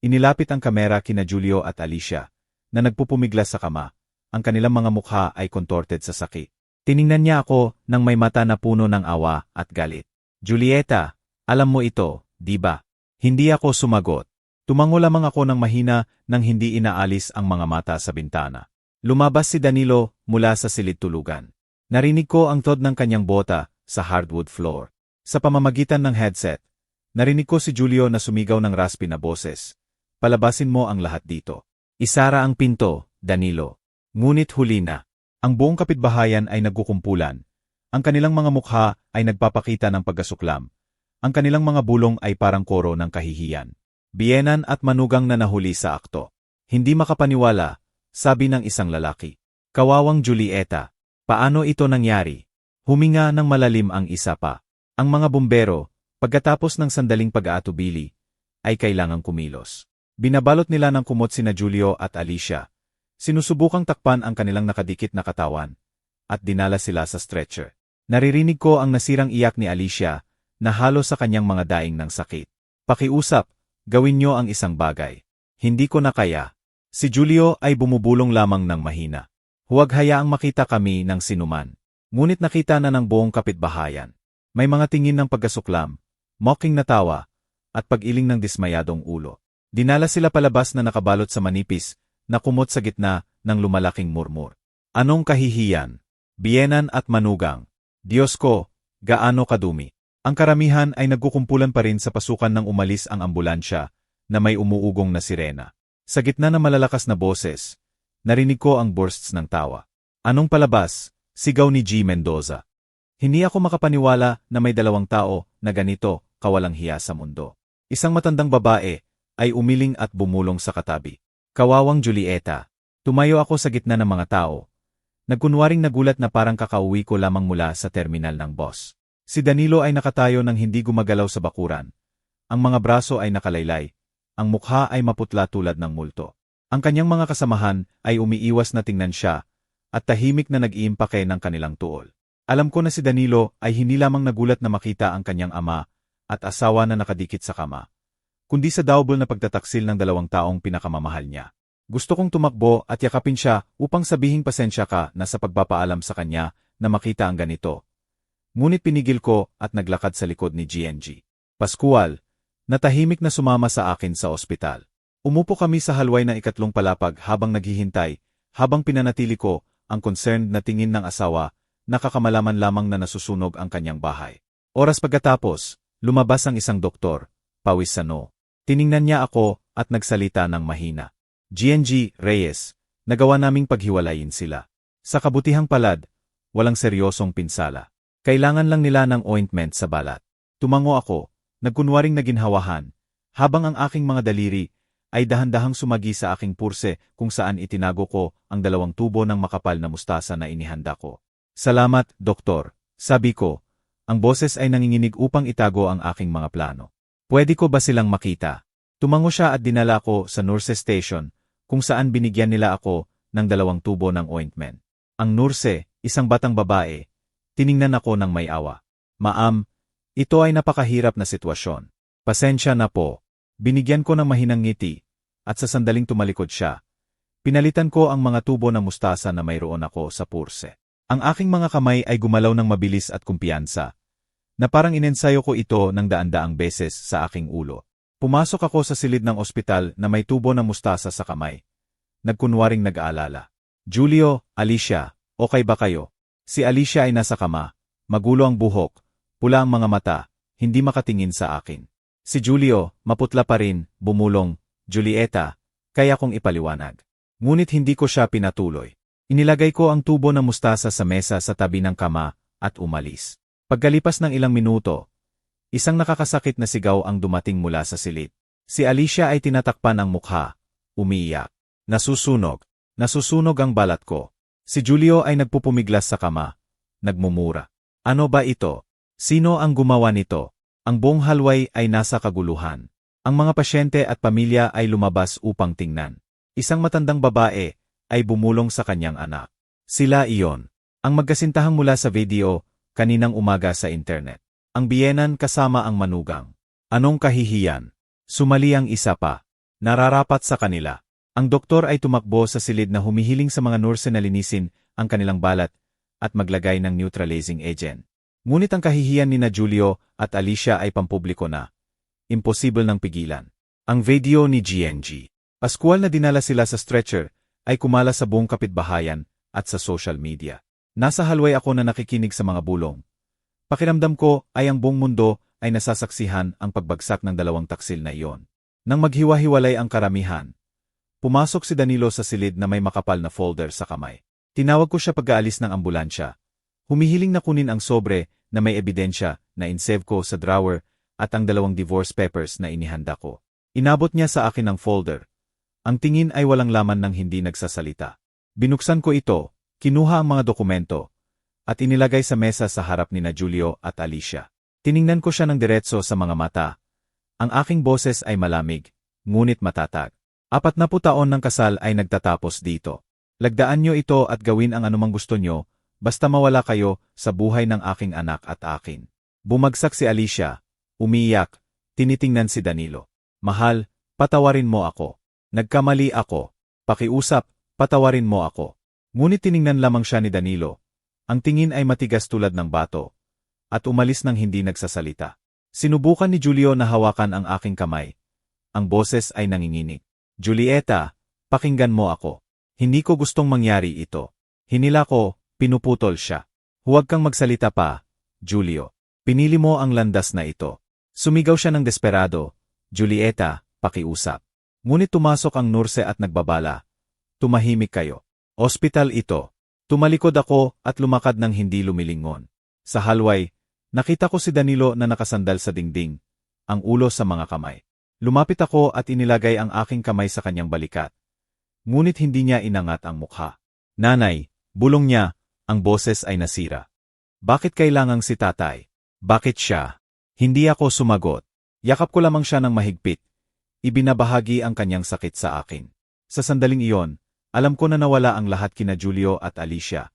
S1: Inilapit ang kamera kina Julio at Alicia, na nagpupumiglas sa kama. Ang kanilang mga mukha ay contorted sa sakit. Tiningnan niya ako nang may mata na puno ng awa at galit. Julieta, alam mo ito, di ba? Hindi ako sumagot. Tumango lamang ako ng mahina nang hindi inaalis ang mga mata sa bintana. Lumabas si Danilo mula sa silid-tulugan. Narinig ko ang thud ng kanyang bota sa hardwood floor. Sa pamamagitan ng headset, narinig ko si Julio na sumigaw ng raspy na boses. Palabasin mo ang lahat dito. Isara ang pinto, Danilo. Ngunit huli na. Ang buong kapitbahayan ay nagkukumpulan. Ang kanilang mga mukha ay nagpapakita ng pagkasuklam. Ang kanilang mga bulong ay parang koro ng kahihiyan. Biyenan at manugang na nahuli sa akto. Hindi makapaniwala, sabi ng isang lalaki. Kawawang Julieta. Paano ito nangyari? Huminga ng malalim ang isa pa. Ang mga bumbero, pagkatapos ng sandaling pag-aatubili, ay kailangang kumilos. Binabalot nila ng kumot sina Julio at Alicia. Sinusubukang takpan ang kanilang nakadikit na katawan, at dinala sila sa stretcher. Naririnig ko ang nasirang iyak ni Alicia, na halos sa kanyang mga daing ng sakit. Pakiusap, gawin niyo ang isang bagay. Hindi ko na kaya. Si Julio ay bumubulong lamang ng mahina. Huwag hayaang makita kami ng sinuman. Ngunit nakita na ng buong kapitbahayan. May mga tingin ng pagkasuklam, mocking na tawa, at pag-iling ng dismayadong ulo. Dinala sila palabas na nakabalot sa manipis, na kumot sa gitna ng lumalaking murmur. Anong kahihiyan? Biyenan at manugang. Diyos ko, gaano kadumi. Ang karamihan ay nagkukumpulan pa rin sa pasukan nang umalis ang ambulansya na may umuugong na sirena. Sa gitna ng malalakas na boses, narinig ko ang bursts ng tawa. Anong palabas? Sigaw ni G. Mendoza. Hindi ako makapaniwala na may dalawang tao na ganito kawalang hiya sa mundo. Isang matandang babae ay umiling at bumulong sa katabi. Kawawang Julieta. Tumayo ako sa gitna ng mga tao. Nagkunwaring nagulat na parang kakauwi ko lamang mula sa terminal ng bus. Si Danilo ay nakatayo nang hindi gumagalaw sa bakuran. Ang mga braso ay nakalaylay. Ang mukha ay maputla tulad ng multo. Ang kanyang mga kasamahan ay umiiwas na tingnan siya at tahimik na nag-iimpake ng kanilang tuol. Alam ko na si Danilo ay hindi lamang nagulat na makita ang kanyang ama at asawa na nakadikit sa kama, kundi sa daubol na pagtataksil ng dalawang taong pinakamamahal niya. Gusto kong tumakbo at yakapin siya upang sabihing pasensya ka na sa pagpapaalam sa kanya na makita ang ganito. Ngunit pinigil ko at naglakad sa likod ni GNG. Pascual, natahimik na sumama sa akin sa ospital. Umupo kami sa halway na ikatlong palapag habang naghihintay, habang pinanatili ko ang concerned na tingin ng asawa, nakakamalaman lamang na nasusunog ang kanyang bahay. Oras pagkatapos, lumabas ang isang doktor, pawis sa noo. Tiningnan niya ako at nagsalita ng mahina. GNG, Reyes, nagawa naming paghiwalayin sila. Sa kabutihang palad, walang seryosong pinsala. Kailangan lang nila ng ointment sa balat. Tumango ako, nagkunwaring naginhawahan, habang ang aking mga daliri ay dahan-dahang sumagi sa aking purse kung saan itinago ko ang 2 tubo ng makapal na mustasa na inihanda ko. Salamat, Doktor, sabi ko. Ang boses ay nanginginig upang itago ang aking mga plano. Pwede ko ba silang makita? Tumango siya at dinala ko sa nurse station, kung saan binigyan nila ako ng 2 tubo ng ointment. Ang nurse, isang batang babae, tiningnan ako ng may awa. Ma'am, ito ay napakahirap na sitwasyon. Pasensya na po. Binigyan ko ng mahinang ngiti, at sa sandaling tumalikod siya, pinalitan ko ang mga tubo ng mustasa na mayroon ako sa purse. Ang aking mga kamay ay gumalaw ng mabilis at kumpiyansa, na parang inensayo ko ito ng daan-daang beses sa aking ulo. Pumasok ako sa silid ng ospital na may tubo ng mustasa sa kamay. Nagkunwaring nag-aalala. Julio, Alicia, okay ba kayo? Si Alicia ay nasa kama, magulo ang buhok, pula ang mga mata, hindi makatingin sa akin. Si Julio, maputla pa rin, bumulong, Julieta, kaya kong ipaliwanag. Ngunit hindi ko siya pinatuloy. Inilagay ko ang tubo ng mustasa sa mesa sa tabi ng kama at umalis. Pagkalipas ng ilang minuto, isang nakakasakit na sigaw ang dumating mula sa silid. Si Alicia ay tinatakpan ang mukha, umiiyak. Nasusunog ang balat ko. Si Julio ay nagpupumiglas sa kama, nagmumura. Ano ba ito? Sino ang gumawa nito? Ang buong halway ay nasa kaguluhan. Ang mga pasyente at pamilya ay lumabas upang tingnan. Isang matandang babae ay bumulong sa kanyang anak. Sila iyon. Ang magkasintahang mula sa video, kaninang umaga sa internet. Ang biyenan kasama ang manugang. Anong kahihiyan? Sumali ang isa pa. Nararapat sa kanila. Ang doktor ay tumakbo sa silid na humihiling sa mga nurse na linisin ang kanilang balat at maglagay ng neutralizing agent. Ngunit ang kahihiyan ni na Julio at Alicia ay pampubliko na. Imposible nang pigilan. Ang video ni GNG. Paskual na dinala sila sa stretcher, ay kumala sa buong kapitbahayan at sa social media. Nasa halway ako na nakikinig sa mga bulong. Pakiramdam ko ay ang buong mundo ay nasasaksihan ang pagbagsak ng 2 taksil na iyon. Nang maghiwa-hiwalay ang karamihan, pumasok si Danilo sa silid na may makapal na folder sa kamay. Tinawag ko siya pag-aalis ng ambulansya. Humihiling na kunin ang sobre na may ebidensya na insave ko sa drawer at ang 2 divorce papers na inihanda ko. Inabot niya sa akin ang folder. Ang tingin ay walang laman ng hindi nagsasalita. Binuksan ko ito, kinuha ang mga dokumento, at inilagay sa mesa sa harap ni na Julio at Alicia. Tiningnan ko siya ng diretso sa mga mata. Ang aking boses ay malamig, ngunit matatag. 40 taon ng kasal ay nagtatapos dito. Lagdaan niyo ito at gawin ang anumang gusto niyo, basta mawala kayo sa buhay ng aking anak at akin. Bumagsak si Alicia, umiiyak, tinitingnan si Danilo. Mahal, patawarin mo ako. Nagkamali ako. Pakiusap, patawarin mo ako. Ngunit tiningnan lamang siya ni Danilo. Ang tingin ay matigas tulad ng bato. At umalis nang hindi nagsasalita. Sinubukan ni Julio na hawakan ang aking kamay. Ang boses ay nanginginig. Julieta, pakinggan mo ako. Hindi ko gustong mangyari ito. Hinila ko, pinuputol siya. Huwag kang magsalita pa, Julio. Pinili mo ang landas na ito. Sumigaw siya ng desperado. Julieta, pakiusap. Ngunit tumasok ang nurse at nagbabala. Tumahimik kayo. Ospital ito. Tumalikod ako at lumakad ng hindi lumilingon. Sa halway, nakita ko si Danilo na nakasandal sa dingding, ang ulo sa mga kamay. Lumapit ako at inilagay ang aking kamay sa kanyang balikat. Ngunit hindi niya inangat ang mukha. Nanay, bulong niya, ang boses ay nasira. Bakit kailangang si tatay? Bakit siya? Hindi ako sumagot. Yakap ko lamang siya ng mahigpit. Ibinabahagi ang kanyang sakit sa akin. Sa sandaling iyon, alam ko na nawala ang lahat kina Julio at Alicia,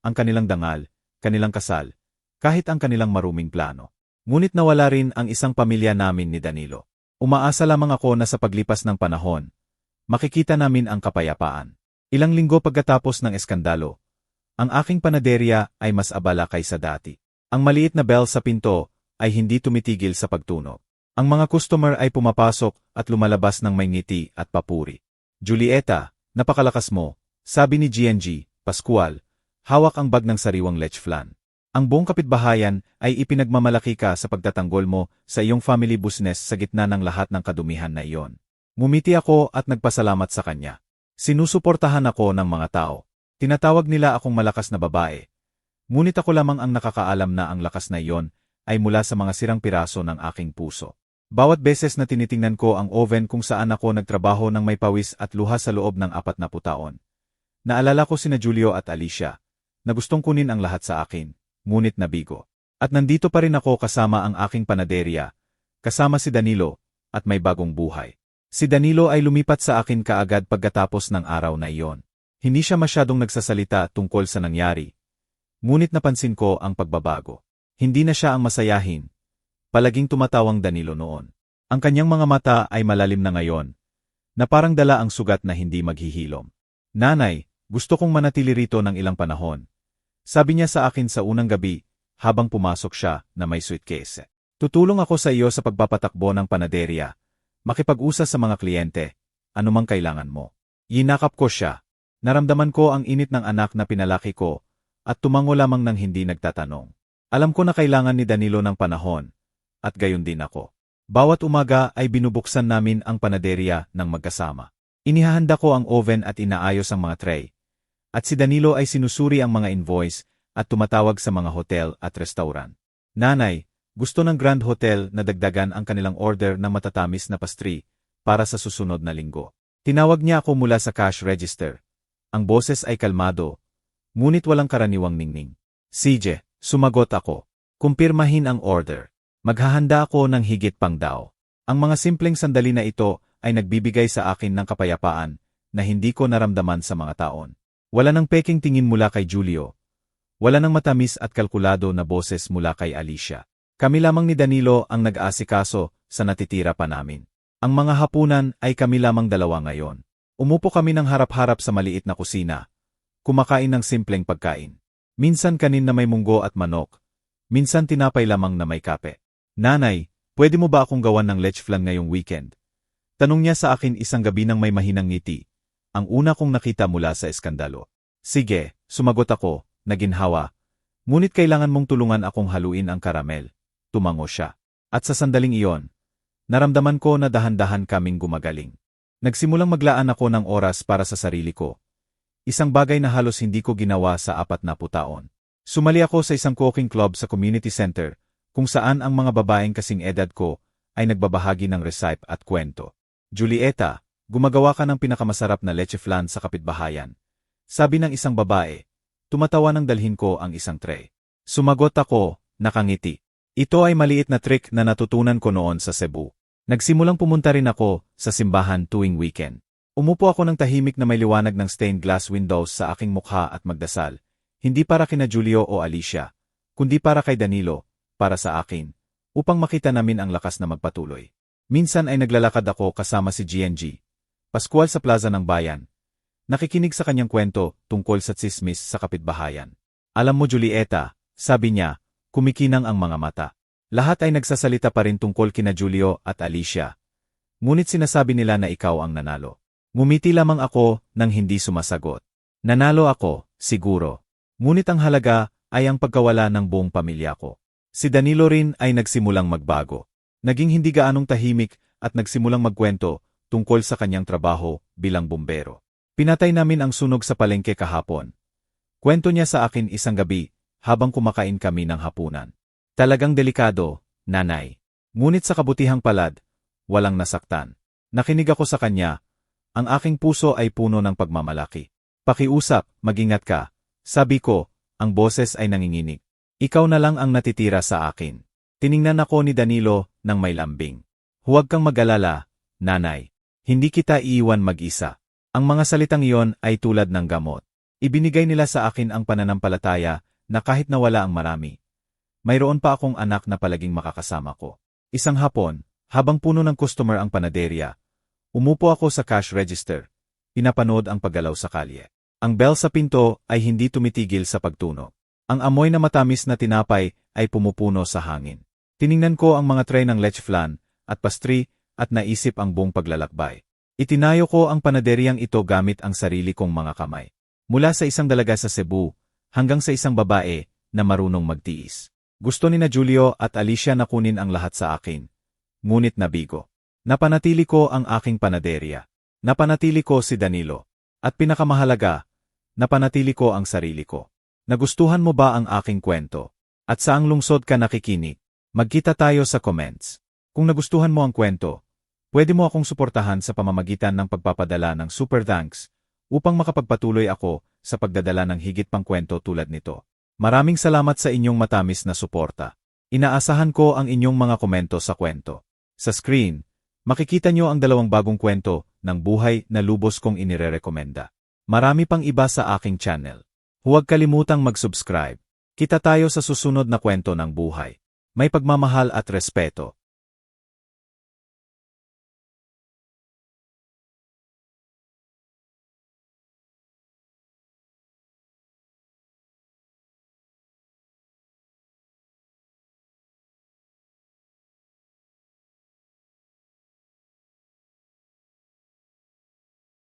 S1: ang kanilang dangal, kanilang kasal, kahit ang kanilang maruming plano. Ngunit nawala rin ang isang pamilya namin ni Danilo. Umaasa lamang ako na sa paglipas ng panahon, makikita namin ang kapayapaan. Ilang linggo pagkatapos ng eskandalo, ang aking panaderya ay mas abala kaysa dati. Ang maliit na bell sa pinto ay hindi tumitigil sa pagtunog. Ang mga customer ay pumapasok at lumalabas ng may ngiti at papuri. Julieta, napakalakas mo, sabi ni GNG, Pascual, hawak ang bag ng sariwang lech flan. Ang buong kapitbahayan ay ipinagmamalaki ka sa pagtatanggol mo sa iyong family business sa gitna ng lahat ng kadumihan na iyon. Ngumiti ako at nagpasalamat sa kanya. Sinusuportahan ako ng mga tao. Tinatawag nila akong malakas na babae. Ngunit ako lamang ang nakakaalam na ang lakas na iyon ay mula sa mga sirang piraso ng aking puso. Bawat beses na tinitingnan ko ang oven kung saan ako nagtrabaho ng may pawis at luha sa loob ng 40 taon. Naalala ko sina Julio at Alicia, na gustong kunin ang lahat sa akin, ngunit nabigo. At nandito pa rin ako kasama ang aking panaderya, kasama si Danilo, at may bagong buhay. Si Danilo ay lumipat sa akin kaagad pagkatapos ng araw na iyon. Hindi siya masyadong nagsasalita tungkol sa nangyari. Ngunit napansin ko ang pagbabago. Hindi na siya ang masayahin. Palaging tumatawang Danilo noon. Ang kanyang mga mata ay malalim na ngayon, na parang dala ang sugat na hindi maghihilom. Nanay, gusto kong manatili rito ng ilang panahon. Sabi niya sa akin sa unang gabi, habang pumasok siya na may suitcase. Tutulong ako sa iyo sa pagpapatakbo ng panaderya. Makipag-usap sa mga kliyente. Anumang kailangan mo. Yinakap ko siya. Naramdaman ko ang init ng anak na pinalaki ko, at tumango lamang ng hindi nagtatanong. Alam ko na kailangan ni Danilo ng panahon, at gayon din ako. Bawat umaga ay binubuksan namin ang panaderya ng magkasama. Inihahanda ko ang oven at inaayos ang mga tray. At si Danilo ay sinusuri ang mga invoice at tumatawag sa mga hotel at restaurant. Nanay, gusto ng Grand Hotel na dagdagan ang kanilang order na matatamis na pastry para sa susunod na linggo. Tinawag niya ako mula sa cash register. Ang boses ay kalmado, ngunit walang karaniwang ningning. CJ, sumagot ako. Kumpirmahin ang order. Maghahanda ako ng higit pang daw. Ang mga simpleng sandali na ito ay nagbibigay sa akin ng kapayapaan na hindi ko naramdaman sa mga taon. Wala nang peking tingin mula kay Julio. Wala nang matamis at kalkulado na boses mula kay Alicia. Kami lamang ni Danilo ang nag-aasikaso sa natitira pa namin. Ang mga hapunan ay kami lamang dalawa ngayon. Umupo kami ng harap-harap sa maliit na kusina. Kumakain ng simpleng pagkain. Minsan kanin na may munggo at manok. Minsan tinapay lamang na may kape. Nanay, pwede mo ba akong gawan ng lech flan ngayong weekend? Tanong niya sa akin isang gabi nang may mahinang ngiti. Ang una kong nakita mula sa eskandalo. Sige, sumagot ako, naginhawa. Ngunit kailangan mong tulungan akong haluin ang karamel. Tumango siya. At sa sandaling iyon, naramdaman ko na dahan-dahan kaming gumagaling. Nagsimulang maglaan ako ng oras para sa sarili ko. Isang bagay na halos hindi ko ginawa sa 40 taon. Sumali ako sa isang cooking club sa community center, kung saan ang mga babaeng kasing edad ko ay nagbabahagi ng recipe at kwento. Julieta, gumagawa ka ng pinakamasarap na leche flan sa kapitbahayan. Sabi ng isang babae, tumatawa nang dalhin ko ang isang tray. Sumagot ako, nakangiti. Ito ay maliit na trick na natutunan ko noon sa Cebu. Nagsimulang pumunta rin ako sa simbahan tuwing weekend. Umupo ako ng tahimik na may liwanag ng stained glass windows sa aking mukha at magdasal. Hindi para kina Julio o Alicia, kundi para kay Danilo, para sa akin, upang makita namin ang lakas na magpatuloy. Minsan ay naglalakad ako kasama si GNG, Pascual sa plaza ng bayan. Nakikinig sa kanyang kwento tungkol sa tsismis sa kapitbahayan. Alam mo Julieta, sabi niya, kumikinang ang mga mata. Lahat ay nagsasalita pa rin tungkol kina Julio at Alicia. Ngunit sinasabi nila na ikaw ang nanalo. Ngumiti lamang ako nang hindi sumasagot. Nanalo ako, siguro. Ngunit ang halaga ay ang pagkawala ng buong pamilya ko. Si Danilo rin ay nagsimulang magbago. Naging hindi gaanong tahimik at nagsimulang magkwento tungkol sa kanyang trabaho bilang bumbero. Pinatay namin ang sunog sa palengke kahapon. Kwento niya sa akin isang gabi habang kumakain kami ng hapunan. Talagang delikado, nanay. Ngunit sa kabutihang palad, walang nasaktan. Nakinig ako sa kanya. Ang aking puso ay puno ng pagmamalaki. Pakiusap, mag-ingat ka. Sabi ko, ang boses ay nanginginig. Ikaw na lang ang natitira sa akin. Tiningnan ako ni Danilo nang may lambing. Huwag kang mag-alala, nanay. Hindi kita iiwan mag-isa. Ang mga salitang iyon ay tulad ng gamot. Ibinigay nila sa akin ang pananampalataya na kahit nawala ang marami, mayroon pa akong anak na palaging makakasama ko. Isang hapon, habang puno ng customer ang panaderya, umupo ako sa cash register. Pinapanood ang paggalaw sa kalye. Ang bell sa pinto ay hindi tumitigil sa pagtunog. Ang amoy na matamis na tinapay ay pumupuno sa hangin. Tiningnan ko ang mga tray ng lech flan at pastry at naisip ang buong paglalakbay. Itinayo ko ang panaderyang ito gamit ang sarili kong mga kamay. Mula sa isang dalaga sa Cebu hanggang sa isang babae na marunong magtiis. Gusto ni na Julio at Alicia na kunin ang lahat sa akin. Ngunit nabigo. Napanatili ko ang aking panaderya. Napanatili ko si Danilo. At pinakamahalaga, napanatili ko ang sarili ko. Nagustuhan mo ba ang aking kwento? At saang lungsod ka nakikinig? Magkita tayo sa comments. Kung nagustuhan mo ang kwento, pwede mo akong suportahan sa pamamagitan ng pagpapadala ng super thanks upang makapagpatuloy ako sa pagdadala ng higit pang kwento tulad nito. Maraming salamat sa inyong matamis na suporta. Inaasahan ko ang inyong mga komento sa kwento. Sa screen, makikita nyo ang 2 bagong kwento ng buhay na lubos kong inirerekomenda. Marami pang iba sa aking channel. Huwag kalimutang mag-subscribe. Kita tayo sa susunod na kwento ng buhay. May pagmamahal at respeto.